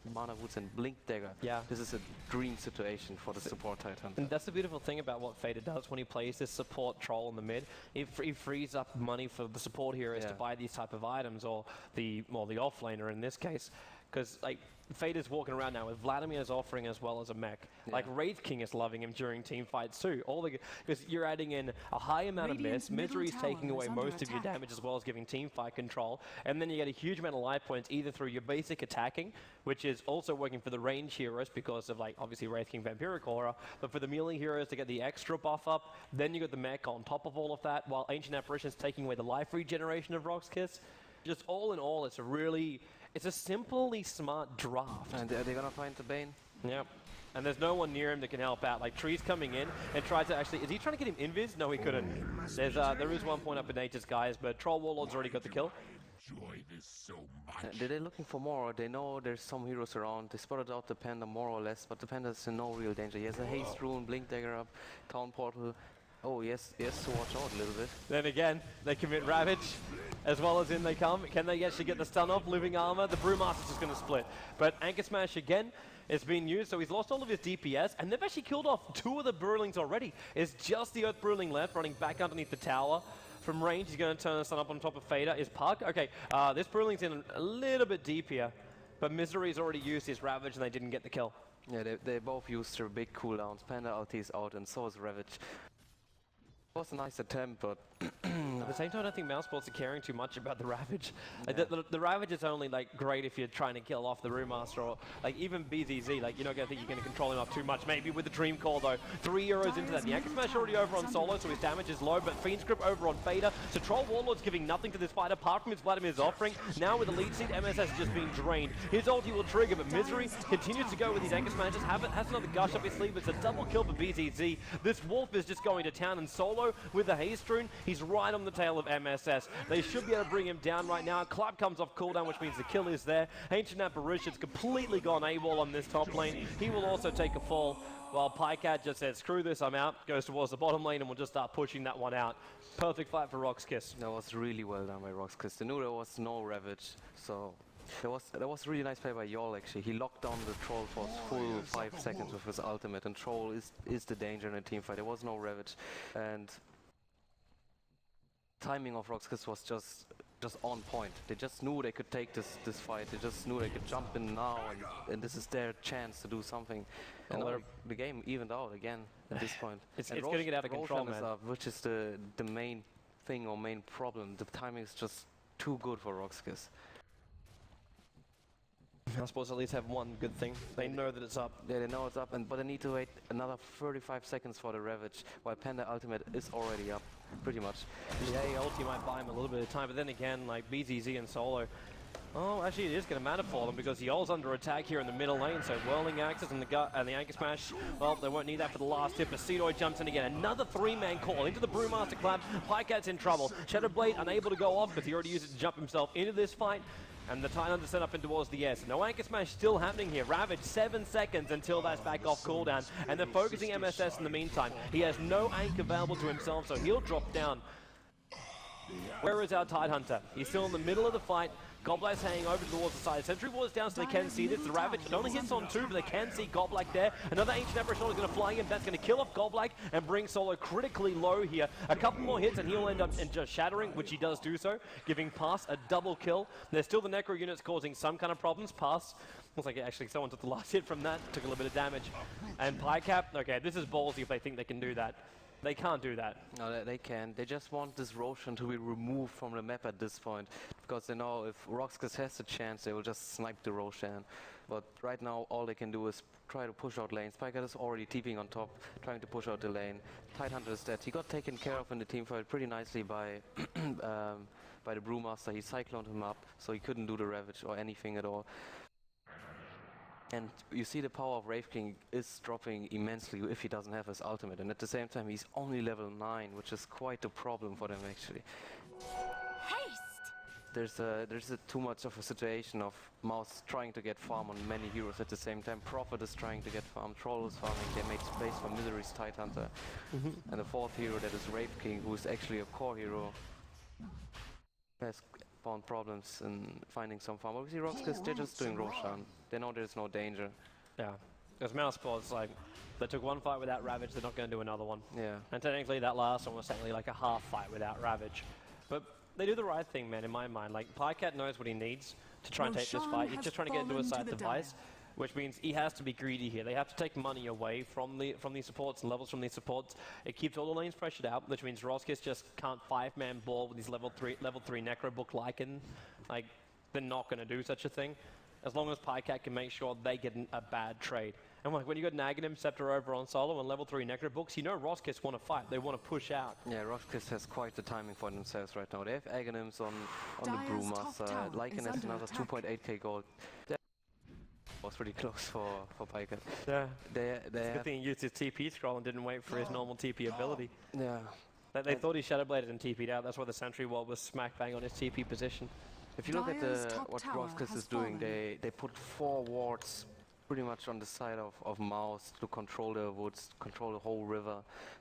and Blink Dagger. Yeah. This is a dream situation for the support Tidehunter. And that's the beautiful thing about what Fader does when he plays this support troll in the mid. He frees up money for the support heroes to buy these type of items, or the offlaner in this case. Because like Fader's walking around now with Vladimir's offering as well as a mech. Like Wraith King is loving him during team fights too. Because you're adding in a high amount of miss, Misery's taking away most of your damage as well as giving team fight control, and then you get a huge amount of life points either through your basic attacking, which is also working for the range heroes because of like obviously Wraith King Vampiric Aura, but for the melee heroes to get the extra buff up, then you got the mech on top of all of that, while Ancient Apparition's taking away the life regeneration of RoX Kiss. Just all in all, it's a simply smart draft. And are they gonna find the Bane? Yep. And there's no one near him that can help out. Like Tree's coming in and tried to actually, is he trying to get him invis? No, he couldn't. There is 1 point up in Nature's guys, but Troll Warlord's already got the kill. Enjoy this so much. They're looking for more. They know there's some heroes around. They spotted out the Panda more or less, but the Panda's in no real danger. He has a Haste Rune, Blink Dagger up, Town Portal. Oh, yes, to watch out a little bit. Then again, they commit Ravage, as well as in they come. Can they actually get the stun off? Living Armor, the Brewmaster's just going to split. But Anchor Smash again is being used, so he's lost all of his DPS, and they've actually killed off 2 of the Brewlings already. It's just the Earth Brewling left, running back underneath the tower. From range, he's going to turn the stun up on top of Fader. Is Pug? Okay, this Brewling's in a little bit deep here, but Misery's already used his Ravage, and they didn't get the kill. Yeah, they both used their big cooldowns. Panda ulti is out, and so is Ravage. It was a nice attempt, but at the same time, I don't think Mousesports are caring too much about the Ravage. Like, the Ravage is only like great if you're trying to kill off the Brewmaster, or like even BZZ. Like you're not going to think you're going to control him up too much. Maybe with the Dream Call though, 3 euros into that. The Anchor Smash already over on Solo, so his damage is low. But Fiend's Grip over on Fader. So Troll Warlord's giving nothing to this fight apart from his Vladimir's offering. Now with the lead seat, MSS is just being drained. His ulti will trigger, but Misery continues to go with his Anchor Smashes. Has another gush up his sleeve. It's a double kill for BZZ. This Wolf is just going to town, and Solo with the Haste Rune, he's right on the tail of MSS. They should be able to bring him down right now. Club comes off cooldown, which means the kill is there. Ancient Apparition's completely gone AWOL on this top lane. He will also take a fall, while Pycat just says, screw this, I'm out. Goes towards the bottom lane, and we'll just start pushing that one out. Perfect fight for RoX Kiss. That was really well done by RoX Kiss. They knew there was no Ravage, so that was really nice play by Yol actually. He locked down the Troll for a full 5 seconds with his ultimate, and Troll is the danger in a team fight. There was no Ravage, and timing of RoX Kiss was just on point. They just knew they could take this fight. They just knew they could jump in now, and this is their chance to do something. And the game evened out again at this point. It's going to get out of control, man. Up, which is the main thing or main problem. The timing is just too good for RoX Kiss. I suppose at least have one good thing. They know that it's up. Yeah, they know it's up, but they need to wait another 35 seconds for the Ravage, while Panda Ultimate is already up, pretty much. Yeah, ulti might buy him a little bit of time, but then again, like BZZ and Solo. Oh, actually it is going to matter for them because Yol's under attack here in the middle lane, so Whirling Axis and the Anchor Smash, well, they won't need that for the last hit. Macedoy jumps in again. Another 3-man call into the Brewmaster Clap. Pycat's in trouble. Shadowblade unable to go off because he already used it to jump himself into this fight. And the Tidehunter set up in towards the S. No Anchor Smash still happening here. Ravage, 7 seconds until that's back off cooldown. And they're focusing MSS in the meantime. He has no anchor available to himself, so he'll drop down. Where is our Tidehunter? He's still in the middle of the fight. Goblak's hanging over towards the side. Sentry Ward's down so they can see this. The Ravage, it only hits on 2, but they can see Goblak there. Another Ancient Apparition is going to fly in. That's going to kill off Goblak and bring Solo critically low here. A couple more hits and he'll end up in just shattering, which he does do so, giving Pass a double kill. There's still the Necro units causing some kind of problems. Pass, looks like actually someone took the last hit from that, took a little bit of damage. And Pycap, okay, this is ballsy if they think they can do that. They can't do that. No, they can. They just want this Roshan to be removed from the map at this point, because they know if RoX has a chance, they will just snipe the Roshan. But right now, all they can do is try to push out lanes. Spiker is already TPing on top, trying to push out the lane. Tidehunter is dead. He got taken care of in the team fight pretty nicely by by the Brewmaster. He cycloned him up, so he couldn't do the Ravage or anything at all. And you see the power of Wraith King is dropping immensely if he doesn't have his ultimate. And at the same time, he's only level 9, which is quite a problem for them actually. There's too much of a situation of Mouse trying to get farm on many heroes at the same time. Prophet is trying to get farm, Troll is farming, they made space for Misery's Tidehunter. And the fourth hero, that is Wraith King, who is actually a core hero, has found problems in finding some farm. But we see RoX, they're just doing Roshan. They know there's no danger. Yeah. Because Mousesports, like, they took one fight without Ravage, they're not going to do another one. Yeah. And technically that last one was technically like a half fight without Ravage. But they do the right thing, man, in my mind. Like, Pycat knows what he needs to try and take this fight. He's just trying to get into a side device, which means he has to be greedy here. They have to take money away from these supports and levels from these supports. It keeps all the lanes pressured out, which means RoX just can't 5-man ball with these level 3 Necro Book Lycan. Like, they're not going to do such a thing. As long as Pycat can make sure they get a bad trade. And like when you got an Aghanim Scepter over on solo and level 3 Necro Books, you know RoX want to fight. They want to push out. Yeah, RoX has quite the timing for themselves right now. They have Aghanims on the Brewmaster. Lycan has another 2.8k gold. That was pretty close for Pycat. Yeah. They good thing he used his TP scroll and didn't wait for his normal TP ability. Yeah. They thought he Shadowbladed and TP'd out. That's why the Sentry Wall was smack bang on his TP position. If you look at what RoX is doing, they put 4 wards pretty much on the side of Mouse to control the woods, control the whole river,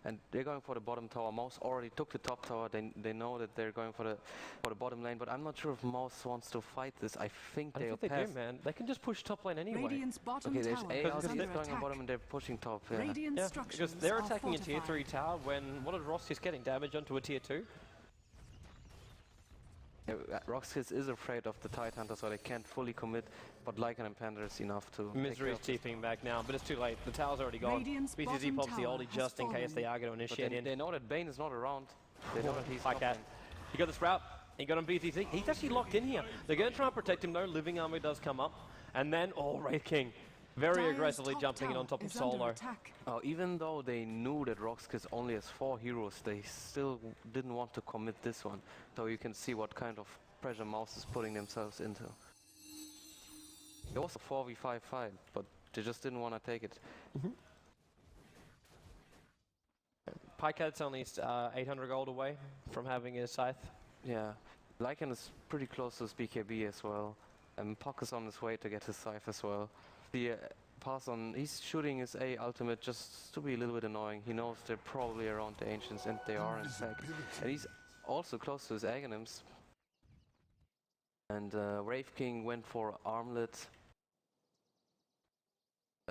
and they're going for the bottom tower. Mouse already took the top tower. They know that they're going for the bottom lane, but I'm not sure if Mouse wants to fight this. I think they'll pass. They do, man. They can just push top lane anyway. Radiant's bottom okay, there's tower ALCs going on bottom and they're pushing top. Yeah. Radiant because they're attacking a tier 3 tower when what is RoX getting damage onto a tier 2? Yeah, RoX is afraid of the Tidehunter, so they can't fully commit, but Lycan and Panda is enough to... Misery's TPing back now, but it's too late. The tower's already gone. BCZ pops the ulti just in case they are going to initiate in. They know that Bane is not around. They know that he's like that. He got the Sprout. He got on BCZ. He's actually locked in here. They're going to try and protect him though. Living Army does come up. And then, Wraith King. Very aggressively jumping in on top of solo. Even though they knew that RoX only has 4 heroes, they still didn't want to commit this one. So you can see what kind of pressure Mouse is putting themselves into. It was a 4v5 fight, but they just didn't want to take it. Pycat's only 800 gold away from having his Scythe. Yeah, Lycan is pretty close to his BKB as well. And Puck is on his way to get his Scythe as well. The pass on, he's shooting his A ultimate just to be a little bit annoying. He knows they're probably around the Ancients, and they are in fact. And he's also close to his Aghanims. And Wraith King went for Armlet.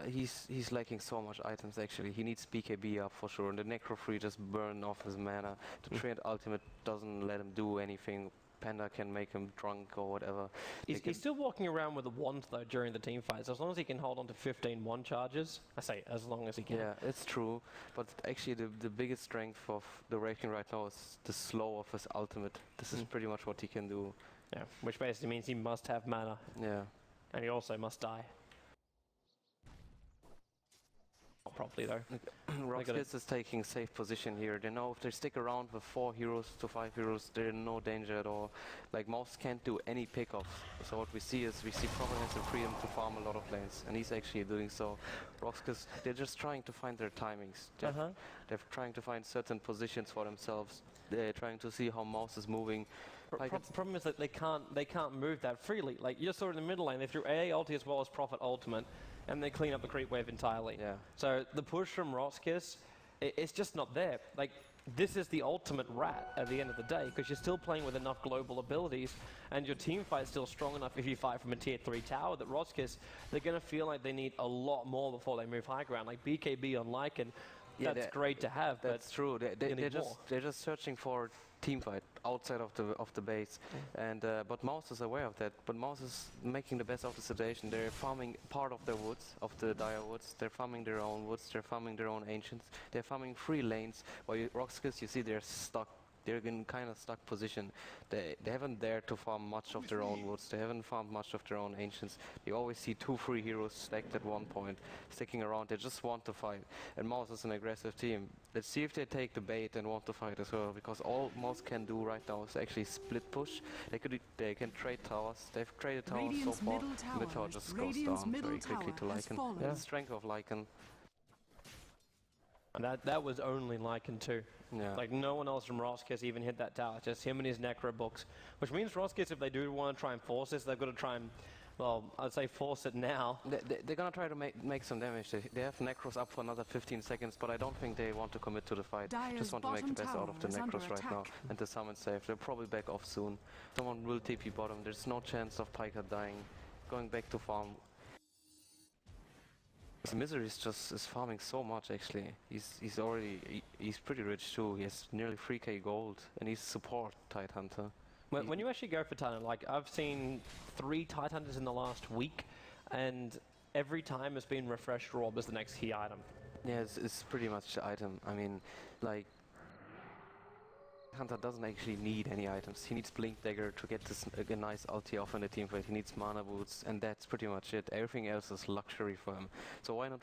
He's lacking so much items actually. He needs BKB up for sure. And the Necro Free just burned off his mana. The Treant ultimate doesn't let him do anything. Panda can make him drunk or whatever. He's still walking around with a wand though during the team fights. As long as he can hold on to 15 wand charges. I say as long as he can. Yeah, it's true. But actually the biggest strength of the Wraith King right now is the slow of his ultimate. This is pretty much what he can do. Yeah, which basically means he must have mana. Yeah. And he also must die. Not properly though. RoX is taking safe position here. They know if they stick around with 4 heroes to 5 heroes, they're in no danger at all. Like Mouse can't do any pickups. So what we see is Prophet has the freedom to farm a lot of lanes, and he's actually doing so. RoX, they're just trying to find their timings. They're trying to find certain positions for themselves. They're trying to see how Mouse is moving. Problem is that they can't move that freely. Like you just saw in the middle lane, they threw AA ulti as well as Prophet ultimate, and they clean up the creep wave entirely. Yeah. So the push from RoX, it's just not there. Like this is the ultimate rat at the end of the day, because you're still playing with enough global abilities, and your team fight's still strong enough if you fight from a tier 3 tower that RoX, they're going to feel like they need a lot more before they move high ground. Like BKB on Lycan, that's great to have. That's true. They're just searching for team fight outside of the base, and but Mouse is aware of that. But Mouse is making the best of the situation. They're farming part of their woods, of the dire woods. They're farming their own woods. They're farming their own ancients. They're farming 3 lanes. While RoX, you see, they're stuck. They're in kind of stuck position. They haven't dared to farm much of their own woods. They haven't farmed much of their own ancients. You always see 2 free heroes stacked at one point, sticking around. They just want to fight. And Mouse is an aggressive team. Let's see if they take the bait and want to fight as well. Because all Mouse can do right now is actually split push. They can trade towers. They've traded towers so far. Mid tower just goes down very quickly to Lycan. The strength of Lycan. And that was only Lycan too. Yeah. Like no one else from RoX has even hit that tower, just him and his Necro books. Which means RoX, if they do want to try and force this, they've got to try and, well, I'd say force it now. They're going to try to make some damage. They have Necros up for another 15 seconds, but I don't think they want to commit to the fight. Just want to make the best out of the Necros right now. And the summon safe. They're probably back off soon. Someone will TP bottom. There's no chance of Piker dying. Going back to farm. Misery is farming so much actually. He's pretty rich too. He has nearly 3k gold and he's support Tidehunter. When you actually go for Titan, like I've seen 3 Tidehunters in the last week, and every time it's been refreshed orb as the next key item. Yeah, it's pretty much the item. I mean, like Hunter doesn't actually need any items. He needs Blink Dagger to get this a nice ulti off in the team fight. He needs mana boots, and that's pretty much it. Everything else is luxury for him. So why not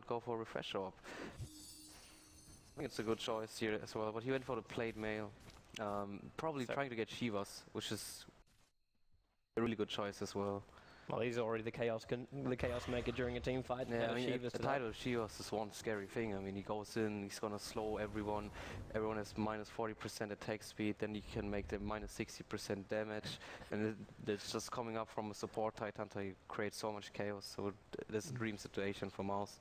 go for Refresh Orb? I think it's a good choice here as well. But he went for the Plate Mail, probably trying to get Shivas, which is a really good choice as well. Well, he's already the chaos maker during a team fight. Yeah, I mean, the title of Shivas is one scary thing. I mean, he goes in, he's gonna slow everyone. Everyone has minus 40% attack speed, then you can make them minus 60% damage. And it's just coming up from a support Tidehunter, you create so much chaos. So that's a dream situation for Mouse.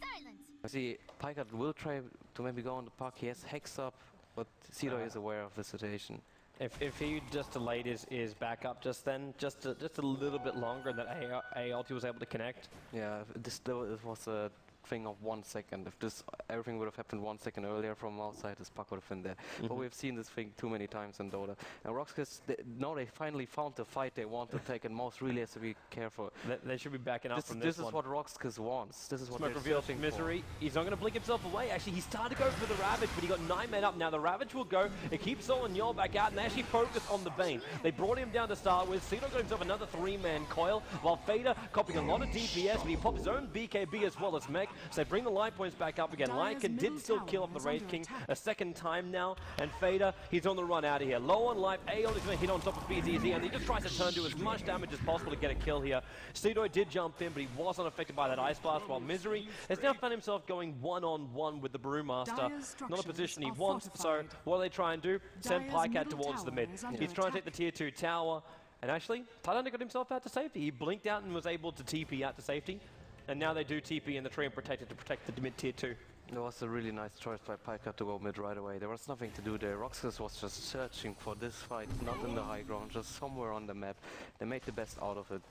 Silence. I see, Pykard will try to maybe go on the puck. He has Hex up, but Cedo is aware of the situation. If he just delayed his backup just then, just a little bit longer, and that A ulti was able to connect. Yeah, this was a thing of 1 second. If everything would have happened 1 second earlier from outside, this puck would have been there. But we've seen this thing too many times in Dota. And RoX, now they finally found the fight they want to take, and Mouse really has to be careful. They should be backing up from this one. This is what RoX wants. This is what Smoke they're reveals searching Misery. for. He's not going to blink himself away. Actually, he started to go for the Ravage, but he got 9 men up. Now the Ravage will go. It keeps Sol and Yol back out, and they actually focus on the Bane. They brought him down to start with. Cedo got himself another 3-man coil, while Fader copying a lot of DPS, but he pops his own BKB as well as Mech. So they bring the life points back up again. Lycan did still kill off the Wraith King a second time now, and Fader, he's on the run out of here. Low on life, Aeon is going to hit on top of BZZ, and he just tries to turn to as much damage as possible to get a kill here. Cedo did jump in, but he was unaffected by that Ice Blast, while Misery has now found himself going one-on-one with the Brewmaster. Not a position he wants, so what do they try and do? Send Pycat towards the mid. He's trying to take the tier 2 tower, and actually, Tidehunter got himself out to safety. He blinked out and was able to TP out to safety, and now they do TP in the tree and protect it to protect the mid tier 2. It was a really nice choice by Piker to go mid right away. There was nothing to do there. Roxas was just searching for this fight, not in the high ground, just somewhere on the map. They made the best out of it.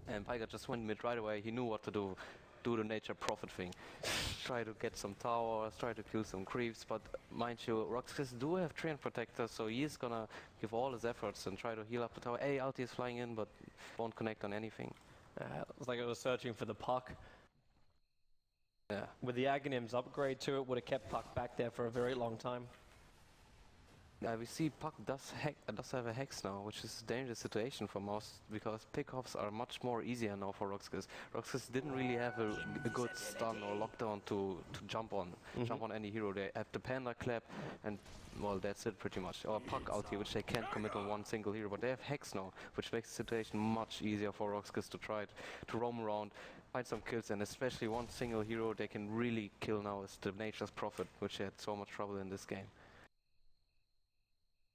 And Piker just went mid right away. He knew what to do. Do the nature profit thing. Try to get some towers, try to kill some creeps, but mind you, Roxas do have Treant Protector, so he's gonna give all his efforts and try to heal up the tower. Ulti is flying in, but won't connect on anything. It's like it was searching for the puck. Yeah. With the Aghanim's upgrade to it, would have kept Puck back there for a very long time. We see Puck does have a Hex now, which is a dangerous situation for Mouse, because pickoffs are much more easier now for Roxas. Roxas didn't really have a good stun or lockdown to jump on any hero. They have the Panda Clap, and well, that's it pretty much. Or Puck ulti, which they can't commit on one single hero, but they have Hex now, which makes the situation much easier for Roxas to try to roam around, find some kills, and especially one single hero they can really kill now is the Nature's Prophet, which had so much trouble in this game.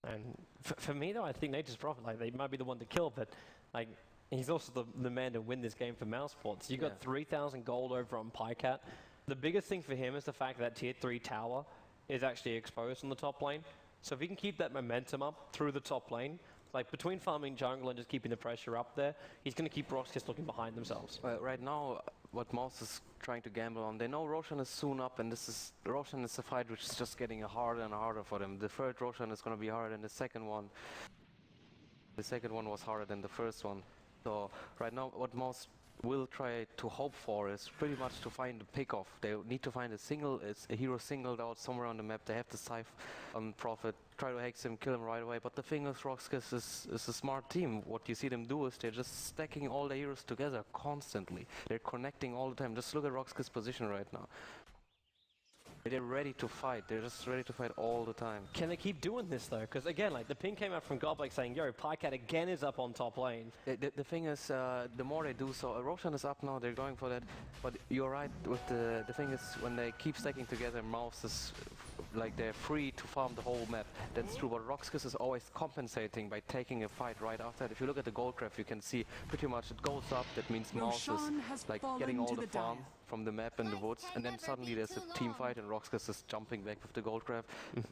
And for me though, I think Nature's Prophet, like, they might be the one to kill, but like, he's also the man to win this game for Mousesports. You got 3,000 gold over on Pycat. The biggest thing for him is the fact that tier 3 tower is actually exposed on the top lane. So if he can keep that momentum up through the top lane, Like, between farming jungle and just keeping the pressure up there, he's going to keep RoX just looking behind themselves. Right now, what Mouse is trying to gamble on, they know Roshan is soon up, and Roshan is a fight which is just getting harder and harder for them. The third Roshan is going to be harder than the second one. The second one was harder than the first one. So right now, what Mouse will try to hope for is pretty much to find a pick-off. They need to find a hero singled out somewhere on the map. They have the scythe on Prophet, try to hex him, kill him right away. But the thing is, RoX is a smart team. What you see them do is they're just stacking all the heroes together constantly. They're connecting all the time. Just look at RoX's position right now. They're ready to fight. They're just ready to fight all the time. Can they keep doing this though? Because again, like the ping came out from Goblek saying, "Yo, Pycat again is up on top lane." The thing is, the more they do so, Roshan is up now. They're going for that. But you're right. With the thing is, when they keep stacking together, Mouse is like they're free to farm the whole map. That's true. But RoX is always compensating by taking a fight right after that. If you look at the gold graph, you can see pretty much it goes up. That means Mouse is like getting all the farm from the map and the woods, and then suddenly there's a team fight and RoX is jumping back with the gold graph.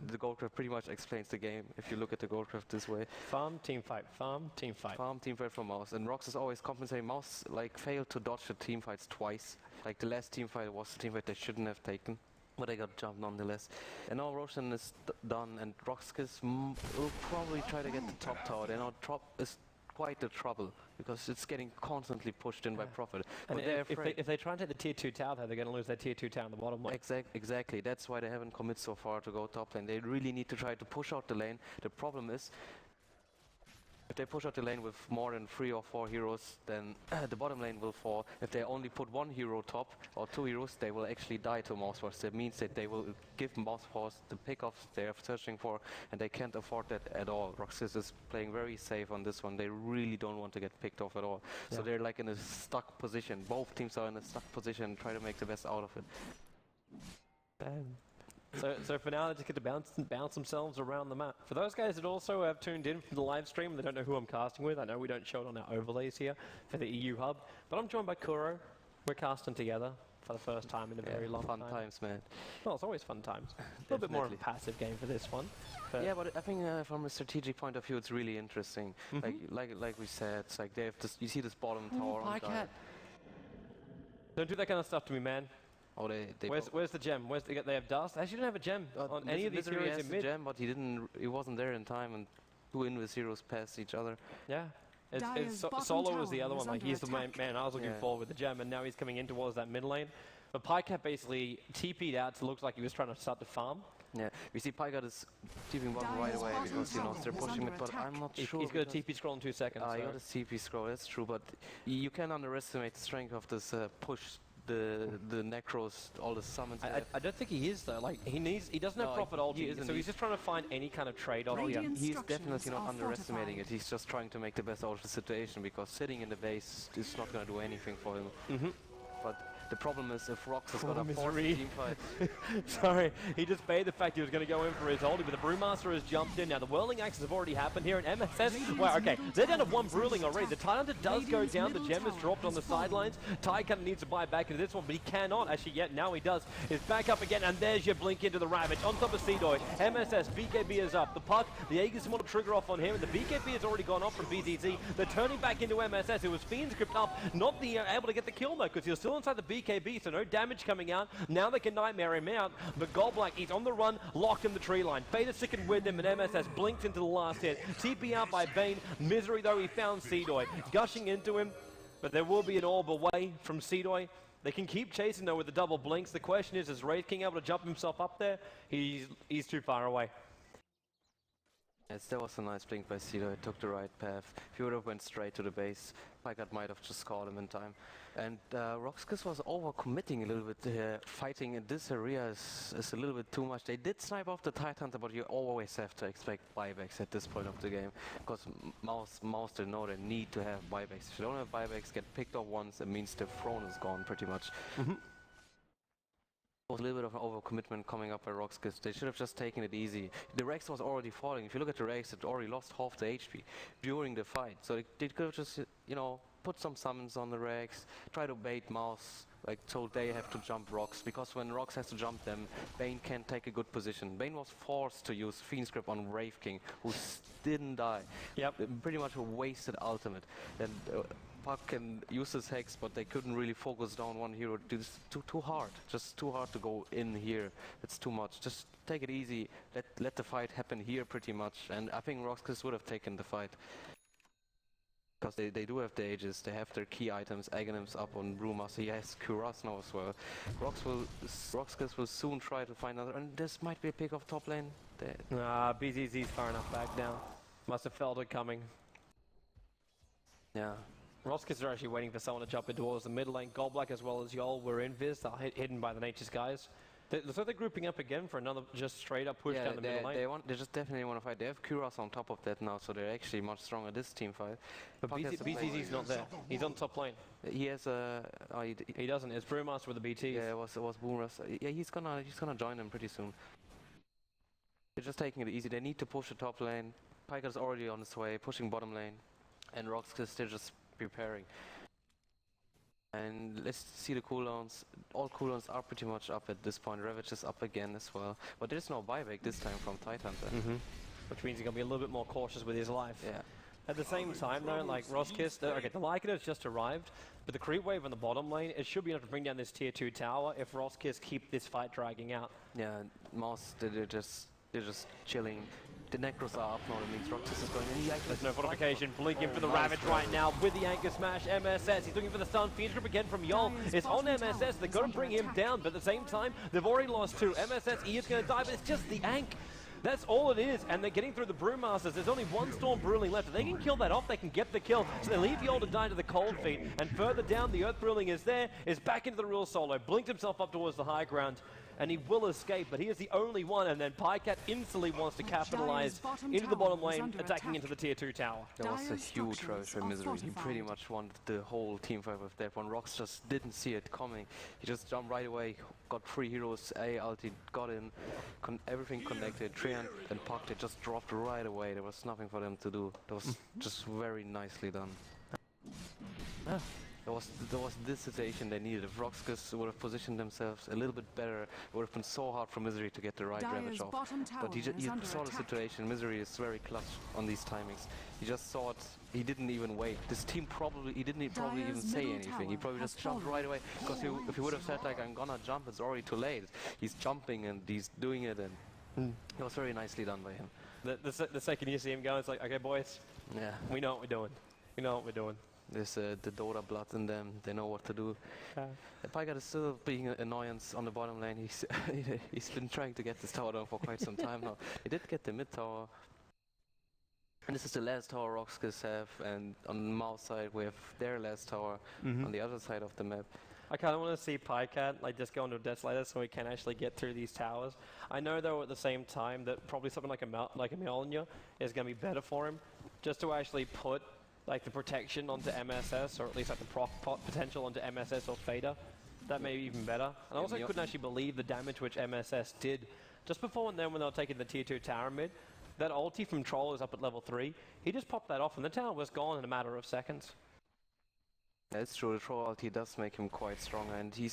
The gold graph pretty much explains the game if you look at the gold graph this way. Farm, team fight, farm, team fight. Farm, team fight from Mouse, and RoX is always compensating. Mouse like failed to dodge the team fights twice. Like the last team fight was a team fight they shouldn't have taken, but they got jumped nonetheless. And now Roshan is done, and RoX will probably try to get the top tower. Then our top is quite the trouble because it's getting constantly pushed in by Prophet. And if they try and take the tier 2 tower there, they're going to lose their tier 2 tower in the bottom lane. Exactly. That's why they haven't committed so far to go top lane. They really need to try to push out the lane. The problem is, if they push out the lane with more than 3 or 4 heroes, then the bottom lane will fall. If they only put 1 hero top or 2 heroes, they will actually die to Mousesports. That means that they will give Mousesports the pickoffs they are searching for, and they can't afford that at all. RoX is playing very safe on this one. They really don't want to get picked off at all. Yeah. So they're like in a stuck position. Both teams are in a stuck position, try to make the best out of it. Damn. So for now, they just get to bounce themselves around the map. For those guys that also have tuned in from the live stream and they don't know who I'm casting with, I know we don't show it on our overlays here for the EU hub, but I'm joined by Kuro. We're casting together for the first time in a very long time. Fun times, man. Well, it's always fun times. A little bit more of a passive game for this one. Yeah, but I think from a strategic point of view, it's really interesting. Like we said, it's like they have this. You see this bottom tower on top. Don't do that kind of stuff to me, man. Oh, where's the gem? They have dust? Actually, don't have a gem on any of these heroes in mid. Gem, but he wasn't there in time, and 2 Invis heroes passed each other. Yeah. Solo was the other one. Like he's the man I was looking for with the gem, and now he's coming in towards that mid lane. But Pycat basically TP'd out to look like he was trying to start to farm. Yeah, we see Pycat is TPing bottom right away because they're pushing it, but I'm not sure. He's got a TP scroll in 2 seconds. He got a TP scroll, that's true, but you can't underestimate the strength of this push. The Necros, all the summons. I don't think he is though. Like he doesn't have Prophet ulti, so he's just trying to find any kind of trade-off. Oh yeah, he's definitely not underestimating it. He's just trying to make the best out of the situation because sitting in the base is not going to do anything for him. But the problem is if RoX has got a forced team fight. Sorry, he just baited the fact he was going to go in for his ulti, but the Brewmaster has jumped in. Now the Whirling Axes have already happened here, and MSS, wow, okay, they're down to 1 Brewling already. The Tidehunter does go down, the gem is dropped on the sidelines. Ty kind of needs to buy back into this one, but he cannot actually yet. Now he does. It's back up again, and there's your blink into the Ravage. On top of Seedoy, MSS, BKB is up. The puck, the Aegis want to trigger off on him, and the BKB has already gone off from BZZ. They're turning back into MSS, who was Fiend's Crypt up, not able to get the kill though, because he was still inside the BKB, so no damage coming out. Now they can Nightmare him out, but Goldblack, he's on the run, locked in the tree line. Beta sickened with him, and MSS blinked into the last hit. TP out by Bane. Misery, though, he found Seedoy. Gushing into him, but there will be an orb away from Seedoy. They can keep chasing, though, with the double blinks. The question is Wraith King able to jump himself up there? He's too far away. Yes, that was a nice blink by Seedoy. It took the right path. If he would have went straight to the base, Pycat might have just caught him in time. And RoX was over-committing a little bit here. Fighting in this area is a little bit too much. They did snipe off the Tidehunter, but you always have to expect buybacks at this point of the game. Because Mouse they know they need to have buybacks. If you don't have buybacks, get picked off once, it means the throne is gone pretty much. There was a little bit of an overcommitment coming up by RoX. They should have just taken it easy. The Rex was already falling. If you look at the Rex, it already lost half the HP during the fight. So they could have just, put some summons on the RoX, try to bait Mouse, like so they have to jump RoX, because when RoX has to jump them, Bane can't take a good position. Bane was forced to use Fiend's Grip on Wraith King, who didn't die. Yep. Pretty much a wasted ultimate. And Puck can use his Hex, but they couldn't really focus down one hero. It's too hard. Just too hard to go in here. It's too much. Just take it easy. Let the fight happen here pretty much. And I think RoX would have taken the fight. Because they do have the Aegis, they have their key items. Aghanim's up on Brewmaster, he has Kuras now as well. RoX will soon try to find another, and this might be a pick off top lane. BZZ's far enough back now. Must have felt it coming. Yeah. RoX are actually waiting for someone to jump in towards the mid lane. Goldblack as well as Yol were in Viz, they're hidden by the Nature's Skies. So they're grouping up again for another just straight up push down the middle lane. They just definitely want to fight. They have Kuras on top of that now, so they're actually much stronger this team fight. But BZZ's not there. He's on top lane. He has a... he doesn't. It's Brewmaster with the BTs. Yeah, it was Boomers. Yeah, he's gonna join them pretty soon. They're just taking it easy. They need to push the top lane. Piker's already on his way, pushing bottom lane. And RoX, they're just preparing. And let's see the cooldowns. All cooldowns are pretty much up at this point. Ravage is up again as well. But there's no buyback this time from Tidehunter. Which means he's going to be a little bit more cautious with his life. Yeah. At the same time though, like RoX, okay, the Lycan has just arrived, but the creep wave on the bottom lane, it should be enough to bring down this tier 2 tower if RoX keep this fight dragging out. Yeah, Mouse, they're just chilling. The Necros are up now, that means RoX is going in. There's no fortification, blinking for the Ravage right now with the Anchor Smash. MSS, he's looking for the stun. Fiend's Grip again from Yol. It's on MSS, they've got to bring him down, but at the same time, they've already lost 2. MSS, he is going to die, but it's just the Ank. That's all it is, and they're getting through the Brewmasters. There's only one Storm Brewling left. If they can kill that off, they can get the kill. So they leave Yol to die to the Cold Feet, and further down, the Earth Brewling is back into the real solo, blinked himself up towards the high ground, and he will escape, but he is the only one, and then Pycat instantly wants to capitalize into the bottom lane, attacking into the tier 2 tower. That was a huge rush for Misery. He pretty much wanted the whole team fight with that one. RoX just didn't see it coming. He just jumped right away, got 3 heroes, A ulti, got in, everything connected. Treant and Puck, they just dropped right away. There was nothing for them to do. That was just very nicely done. There was this situation they needed. If RoX would have positioned themselves a little bit better, it would have been so hard for Misery to get the right Ravage off. But you saw the situation. Misery is very clutch on these timings. He just saw it. He didn't even wait. This team he didn't probably even say anything. He probably just jumped right away. Because if he would have said like, I'm gonna jump, it's already too late. He's jumping and he's doing it, and it was very nicely done by him. The second you see him go, it's like, okay, boys, yeah, we know what we're doing. We know what we're doing. There's the Dota blood in them. They know what to do. Pygat is still being an annoyance on the bottom lane. He's been trying to get this tower down for quite some time now. He did get the mid tower. And this is the last tower RoX have, and on the Mouse side we have their last tower on the other side of the map. I kind of want to see Pycat like just go into a Desolator so we can actually get through these towers. I know though at the same time that probably something like a Mjolnir is going to be better for him, just to actually put like the protection onto MSS, or at least like the proc potential onto MSS or Fader. That may be even better. And I also couldn't actually believe the damage which MSS did just before and then when they were taking the tier 2 tower mid. That ulti from Troll is up at level 3. He just popped that off and the tower was gone in a matter of seconds. That's true, the Troll ulti does make him quite strong, and he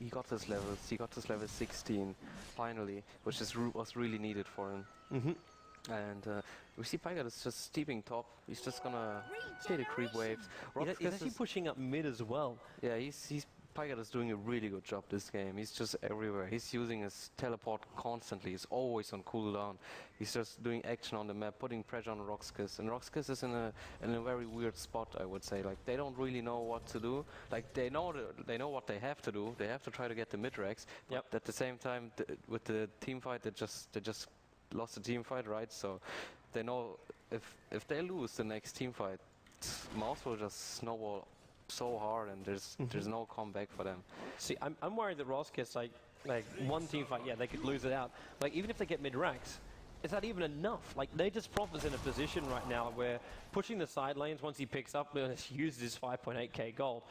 got his levels. He got his level 16 finally, which was really needed for him. And we see Pygat is just steeping top. He's just gonna stay the creep waves. He's actually pushing up mid as well. Yeah, Pygat is doing a really good job this game. He's just everywhere. He's using his teleport constantly. He's always on cooldown. He's just doing action on the map, putting pressure on RoX. And RoX is in a very weird spot, I would say. Like they don't really know what to do. Like they know what they have to do. They have to try to get the mid-rex. Yep. But at the same time, with the team fight, they just lost the team fight, right? So they know if they lose the next team fight, Mouse will just snowball so hard, and there's no comeback for them. See, I'm worried that RoX like one team fight, yeah, they could lose it out. Like even if they get mid-ranks, is that even enough? Like they just Prophet's in a position right now where pushing the side lanes once he picks up, he's used his 5.8k gold.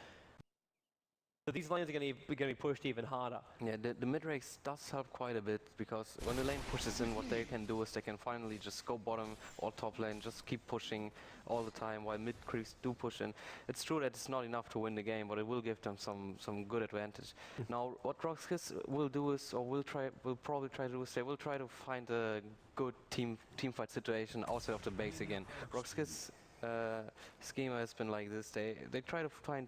So these lanes are going to be pushed even harder. Yeah, the mid-race does help quite a bit, because when the lane pushes in, what they can do is they can finally just go bottom or top lane, just keep pushing all the time while mid creeps do push in. It's true that it's not enough to win the game, but it will give them some good advantage. Now, what RoX will do is, or will probably try to do is, they will try to find a good team fight situation outside of the base again. RoX schema has been like this. They try to find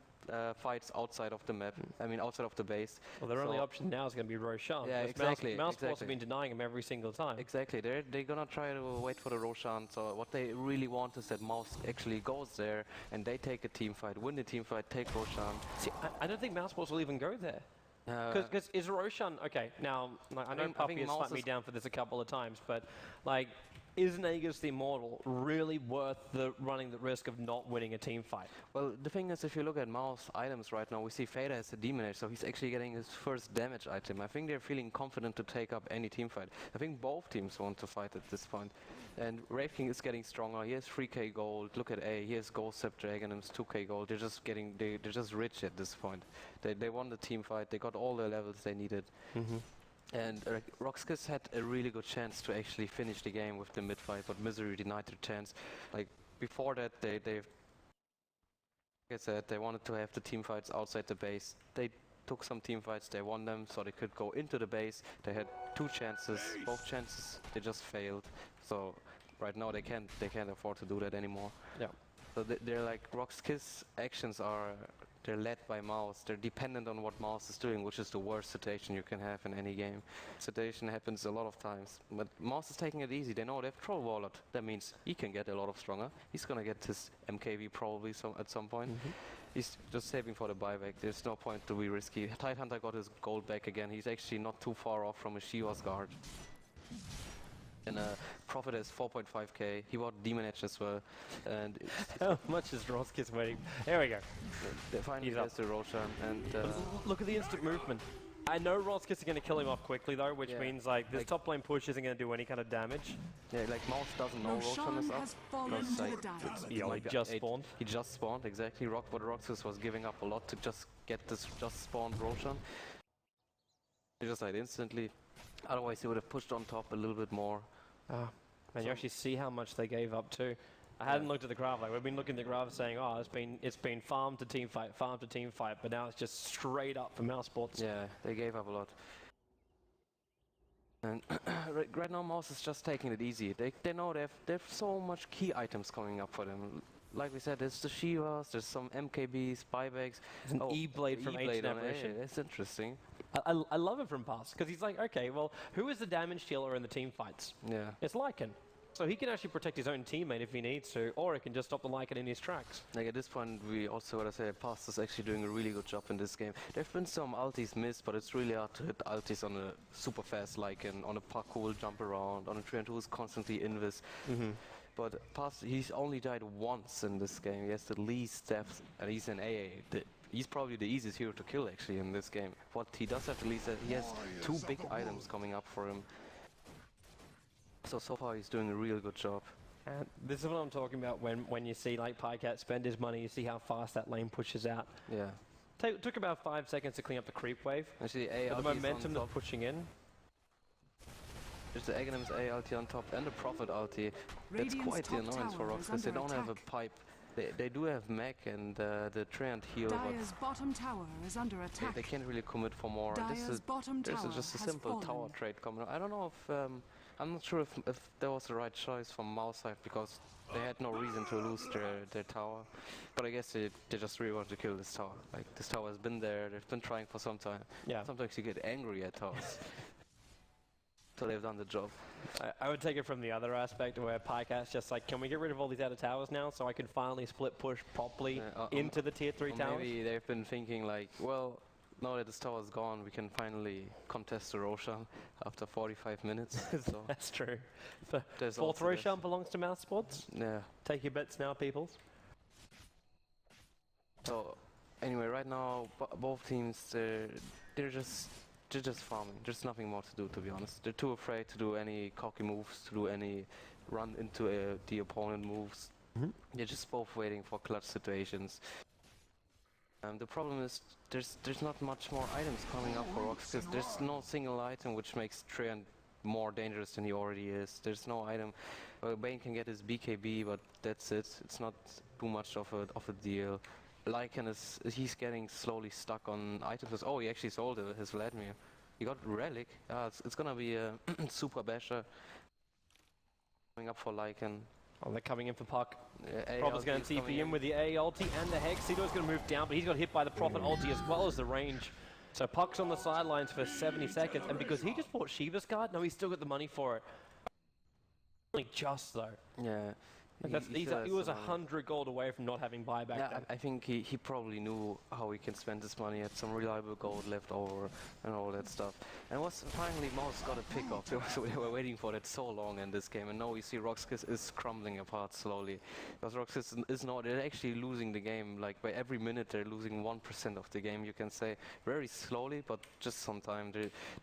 fights outside of the map. I mean, outside of the base. Well, their only option now is going to be Roshan. Yeah, exactly. Mousesports have been denying him every single time. Exactly. They're gonna try to wait for the Roshan. So what they really want is that Mouse actually goes there and they take a team fight, win the team fight, take Roshan. See, I don't think Mousesports will even go there. Because is Roshan okay? Now I know Puppy has slapped me down for this a couple of times, but like, is Nagus the Immortal really worth running the risk of not winning a team fight? Well, the thing is, if you look at Mouse items right now, we see Fader as a Demon Edge, so he's actually getting his first damage item. I think they're feeling confident to take up any team fight. I think both teams want to fight at this point. And Wraith King is getting stronger. He has 3k gold. Look at A. He has Ghost Scepter, Aghanim's 2k gold. They're just rich at this point. They won the team fight. They got all the levels they needed. And RoX had a really good chance to actually finish the game with the mid fight, but Misery denied their chance. Like before that, like I said, they wanted to have the team fights outside the base. They took some team fights, they won them, so they could go into the base. They had 2 chances, both chances they just failed. So right now they can't afford to do that anymore. Yeah. So they're like RoX actions are. They're led by Mouse. They're dependent on what Mouse is doing, which is the worst situation you can have in any game. Situation happens a lot of times, but Mouse is taking it easy. They know they have Troll Warlord. That means he can get a lot of stronger. He's gonna get his MKV probably at some point. He's just saving for the buyback. There's no point to be risky. Tidehunter got his gold back again. He's actually not too far off from a Shiva's guard. And Prophet has 4.5k. He bought Demon Edge as well. And how much is Roskis waiting? There we go. Finally gets the Roshan. And look at the instant movement. I know Roskis is going to kill him off quickly though, which means like this top lane push isn't going to do any kind of damage. Yeah, like Mouse doesn't know Roshan is up. He just spawned. He just spawned, exactly. But RoX was giving up a lot to just get this just spawned Roshan. He just died instantly. Otherwise he would have pushed on top a little bit more. Man, you actually see how much they gave up too. I hadn't looked at the graph. Like we've been looking at the graph saying, oh, it's been farm to team fight, but now it's just straight up for Mousesports. Yeah, they gave up a lot. And right now Mouse is just taking it easy. They know they have so much key items coming up for them. Like we said, there's the Shivas, there's some MKBs, buybacks. There's an E-Blade from Ancient Apparition. Yeah, it's interesting. I love it from Pass, because he's like, okay, well, who is the damage dealer in the team fights? Yeah. It's Lycan. So he can actually protect his own teammate if he needs to, or he can just stop the Lycan in his tracks. Like at this point, we also gotta say, Pass is actually doing a really good job in this game. There've been some ultis missed, but it's really hard to hit ultis on a super fast Lycan, on a parkour jump around, on a Treant who's constantly invis. But Pass, he's only died once in this game. He has the least deaths, and he's an AA. He's probably the easiest hero to kill actually in this game. What he does have the least, he has 2 big items coming up for him. So far he's doing a real good job. And this is what I'm talking about when you see like Pycat spend his money, you see how fast that lane pushes out. Yeah. Took about 5 seconds to clean up the creep wave. Actually, the momentum they're pushing in. There's the Aghanim's A ulti on top and the Prophet ulti. That's quite the annoyance for RoX, because they don't have a pipe. They do have mech and the Treant heal, Dyer's bottom tower is under attack. They can't really commit for more. There's just a simple tower trade coming up. I don't know if I'm not sure if that was the right choice from Mouse side, because they had no reason to lose their tower. But I guess they just really want to kill this tower. Like this tower has been there. They've been trying for some time. Yeah. Sometimes you get angry at towers. So they've done the job. I would take it from the other aspect where Pycat's just like, can we get rid of all these outer towers now so I can finally split push properly into the tier 3 towers? Maybe they've been thinking like, well, now that this tower's gone, we can finally contest the Roshan after 45 minutes. So that's true. There's Fourth Roshan belongs to Mousesports. Yeah. Take your bets now, peoples. So anyway, right now both teams they're just farming. There's nothing more to do, to be honest. They're too afraid to do any cocky moves, to do any run into the opponent moves. They're just both waiting for clutch situations. The problem is there's not much more items coming up for RoX because there's no single item which makes Treant more dangerous than he already is. There's no item. Bane can get his BKB, but that's it. It's not too much of a deal. Lycan he's getting slowly stuck on items. Oh, he actually sold his Vladimir. He got Relic. It's gonna be a super basher coming up for Lycan. Oh, they're coming in for Puck. Prophet's going to TP in with the A ulti and the Hex. Cedo's going to move down, but he's got hit by the Prophet ulti as well as the range. So Puck's on the sidelines for 70 seconds, and because he just bought Shiva's card, no, he's still got the money for it. Only just though. Yeah. He was 100 gold away from not having buyback. Yeah, I think he probably knew how he can spend his money, had some reliable gold left over and all that stuff. And finally Mouse got a pick off. They were waiting for that so long in this game, and now we see RoX is crumbling apart slowly. Because RoX they're actually losing the game. Like by every minute they're losing 1% of the game, you can say. Very slowly, but just sometimes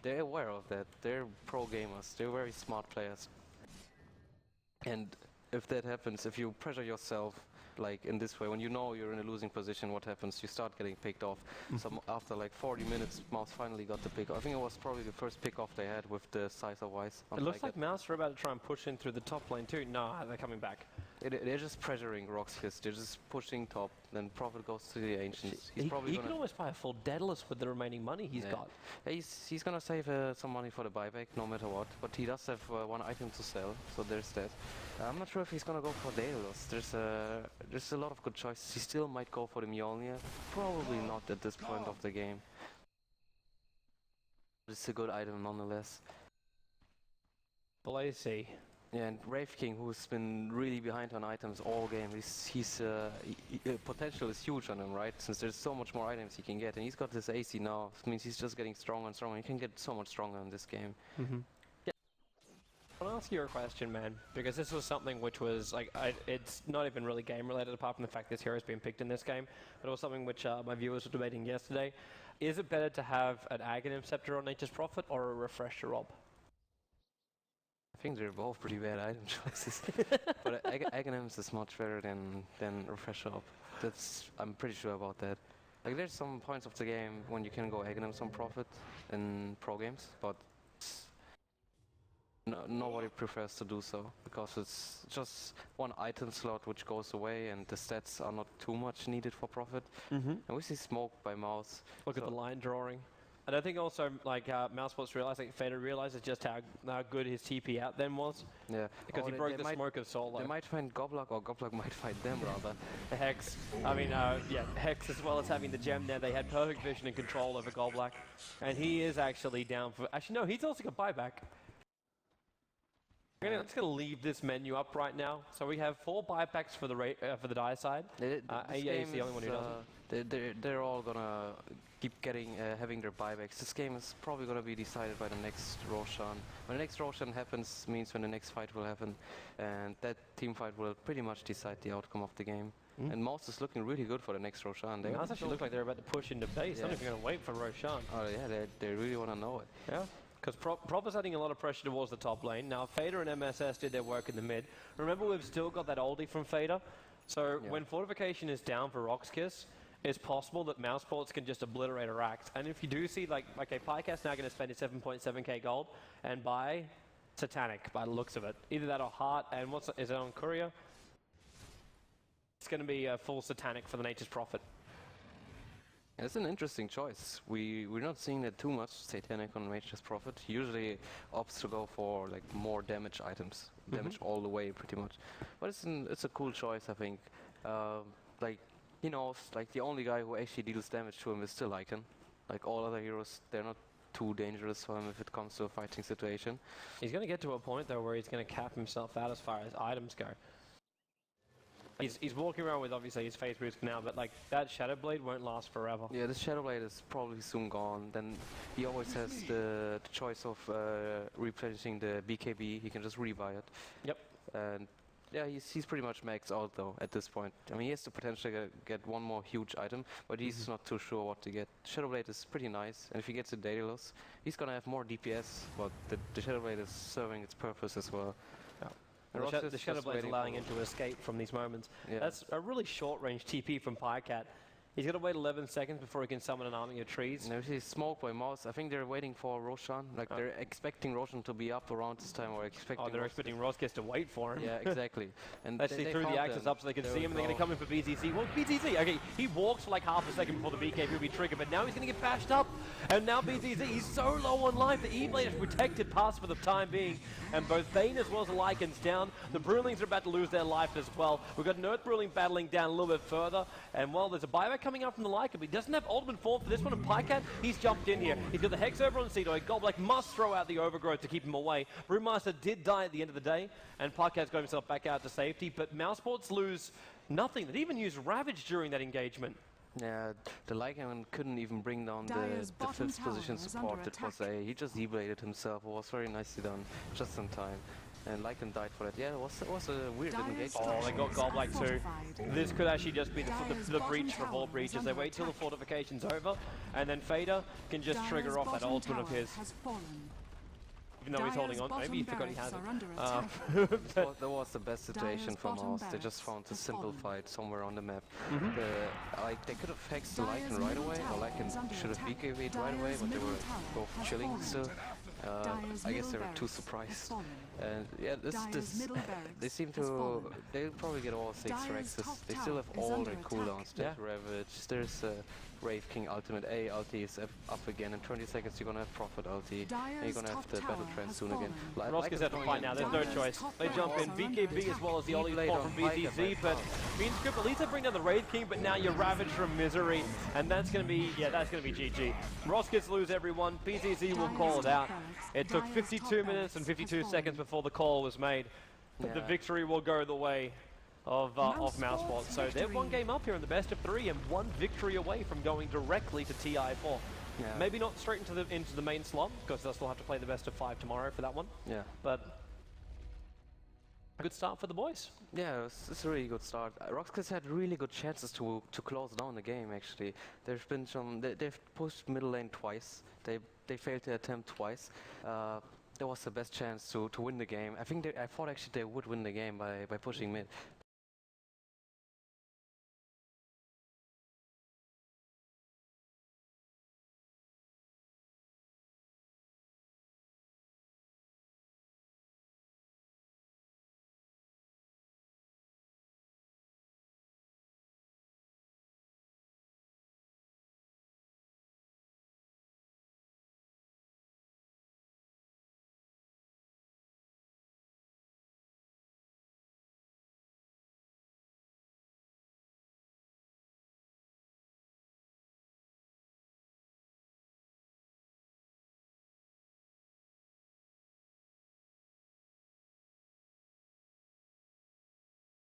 they're aware of that. They're pro gamers, they're very smart players. And if that happens, if you pressure yourself like in this way, when you know you're in a losing position, what happens? You start getting picked off. So after like 40 minutes, Mouse finally got the pick off. I think it was probably the first pick off they had with the size of Wise. It looks like Mouse are about to try and push in through the top lane too. No, they're coming back. They're just pressuring RoX. They're just pushing top. Then Prophet goes to the Ancients. He can almost buy a full Daedalus with the remaining money he's got. He's gonna save some money for the buyback, no matter what. But he does have one item to sell, so there's that. I'm not sure if he's gonna go for Daedalus. There's a lot of good choices. He still might go for the Mjolnir. Probably not at this point of the game. It's a good item nonetheless. Blazy. Yeah, and Wraith King, who's been really behind on items all game, potential is huge on him, right? Since there's so much more items he can get, and he's got this AC now. It means he's just getting stronger and stronger. He can get so much stronger in this game. Yeah. I want to ask you a question, man, because this was something which was like, it's not even really game related, apart from the fact this hero's been picked in this game, but it was something which my viewers were debating yesterday. Is it better to have an Aghanim Scepter on Nature's Prophet or a Refresher Rob? I think they're both pretty bad item choices, but Aghanim's is much better than Refresher Up. I'm pretty sure about that. Like there's some points of the game when you can go Aghanim's on Prophet in pro games, but nobody prefers to do so because it's just one item slot which goes away, and the stats are not too much needed for Prophet. And we see smoke by Mouse. Look at the line drawing. And I think also, like, Mousesports realized, like, Fader realizes just how good his TP out then was. Yeah. Because he broke the smoke of Solo. They might find Goblock, or Goblock might find them, rather. The Hex. I mean, yeah, Hex as well as having the gem there. They had perfect vision and control over Goblock. And he is actually down for... Actually, no, he's also got buyback. I'm just going to leave this menu up right now. So we have 4 buybacks for the die side. AA is the only one who doesn't. They're all gonna keep having their buybacks. This game is probably gonna be decided by the next Roshan. When the next Roshan happens, means when the next fight will happen, and that team fight will pretty much decide the outcome of the game. And Mouse is looking really good for the next Roshan. They actually look like they're about to push into base. Yeah. I'm not even gonna wait for Roshan. Oh yeah, they really wanna know it. Yeah. Because Prophet's adding a lot of pressure towards the top lane. Now, Fader and MSS did their work in the mid. Remember, we've still got that oldie from Fader. So when Fortification is down for RoX Kiss, it's possible that Mousesports can just obliterate a Rax. And if you do see, like, okay, Pycat's now going to spend his 7.7k gold and buy Satanic by the looks of it. Either that or Heart, and is it on Courier? It's going to be a full Satanic for the Nature's Prophet. It's an interesting choice. We're not seeing that too much Satanic on Nature's Prophet. Usually opts to go for like more damage items, damage all the way pretty much. But it's a cool choice, I think. Like he knows, like the only guy who actually deals damage to him is still Lycan. Like all other heroes, they're not too dangerous for him if it comes to a fighting situation. He's going to get to a point though where he's going to cap himself out as far as items go. He's walking around with obviously his phase boost now, but like that Shadow Blade won't last forever. Yeah, the Shadow Blade is probably soon gone. Then he always has the choice of replenishing the BKB. He can just rebuy it. Yep. And yeah, he's pretty much maxed out though at this point. I mean, he has to potentially get one more huge item, but he's not too sure what to get. Shadow Blade is pretty nice, and if he gets a Daedalus, he's gonna have more DPS, but the Shadow Blade is serving its purpose as well. The Shadow Blade is allowing him to escape from these moments. Yeah. That's a really short-range TP from Pycat. He's got to wait 11 seconds before he can summon an army of trees. No, he's smoked by Mouse. I think they're waiting for Roshan. Like they're expecting Roshan to be up around this time, or expecting. Oh, they're expecting Roskis to wait for him. Yeah, exactly. And let's see through the axis up so they can see him, and they're going to come in for BZZ. Well, BZZ, okay, he walks for like half a second before the BKB will be triggered, but now he's going to get bashed up. And now BZZ, he's so low on life. The E-Blade is protected past for the time being, and both Bane as well as the Lycan's down. The Brewlings are about to lose their life as well. We've got an Earth Brewling battling down a little bit further, and well, there's a buyback coming out from the Lycan. He doesn't have ultimate form for this one, and Pycat, he's jumped in here. He's got the Hex over on Cedo. Goblak must throw out the Overgrowth to keep him away. Brewmaster did die at the end of the day, and Pycat's got himself back out to safety, but Mousesports lose nothing. They even used Ravage during that engagement. Yeah, the Lycan couldn't even bring down the 5th position support. It was he just E-bladed himself. It was very nicely done, just in time. And Lycan died for that. Yeah, it was a weird engagement. Oh, they got Goblak too. This could actually just be the breach for all breaches. They wait till the fortification's over, and then Fader can just trigger off that ultimate of his. Even though he's holding on, maybe he forgot he has it. That was the best situation for Mouse. They just found a simple fight somewhere on the map. Like they could have hexed the Lycan right away, or Lycan should have BKB'd right away, but they were both chilling still. I guess they were too surprised. And yeah, they seem to, they'll probably get all 6 Rexes. They still have all their cooldowns. There's Ravage, there's Wraith King Ultimate A, ulti is up again. In 20 seconds you're gonna have Prophet ulti, and you're gonna have the Battle Trance soon again. Roskis have to fight now, there's no choice. They jump in, BKB as well as the Ollie support from BZZ, but Meanscript at least they bring down the Wraith King, but now you're Ravaged from Misery, and that's gonna be, that's gonna be GG. Roskis lose everyone, BZZ will call it out. It took 52 minutes and 52 seconds before the call was made, but the victory will go the way of Mousesports. So they're 1 game up here in the best of 3 and 1 victory away from going directly to TI4. Yeah. Maybe not straight into the main slot, because they'll still have to play the best of 5 tomorrow for that one. Yeah. But a good start for the boys. Yeah, it's a really good start. RoX had really good chances to close down the game. Actually, there's been some. They've pushed middle lane twice. They failed to attempt twice. That was the best chance to win the game. I thought actually they would win the game by pushing mid,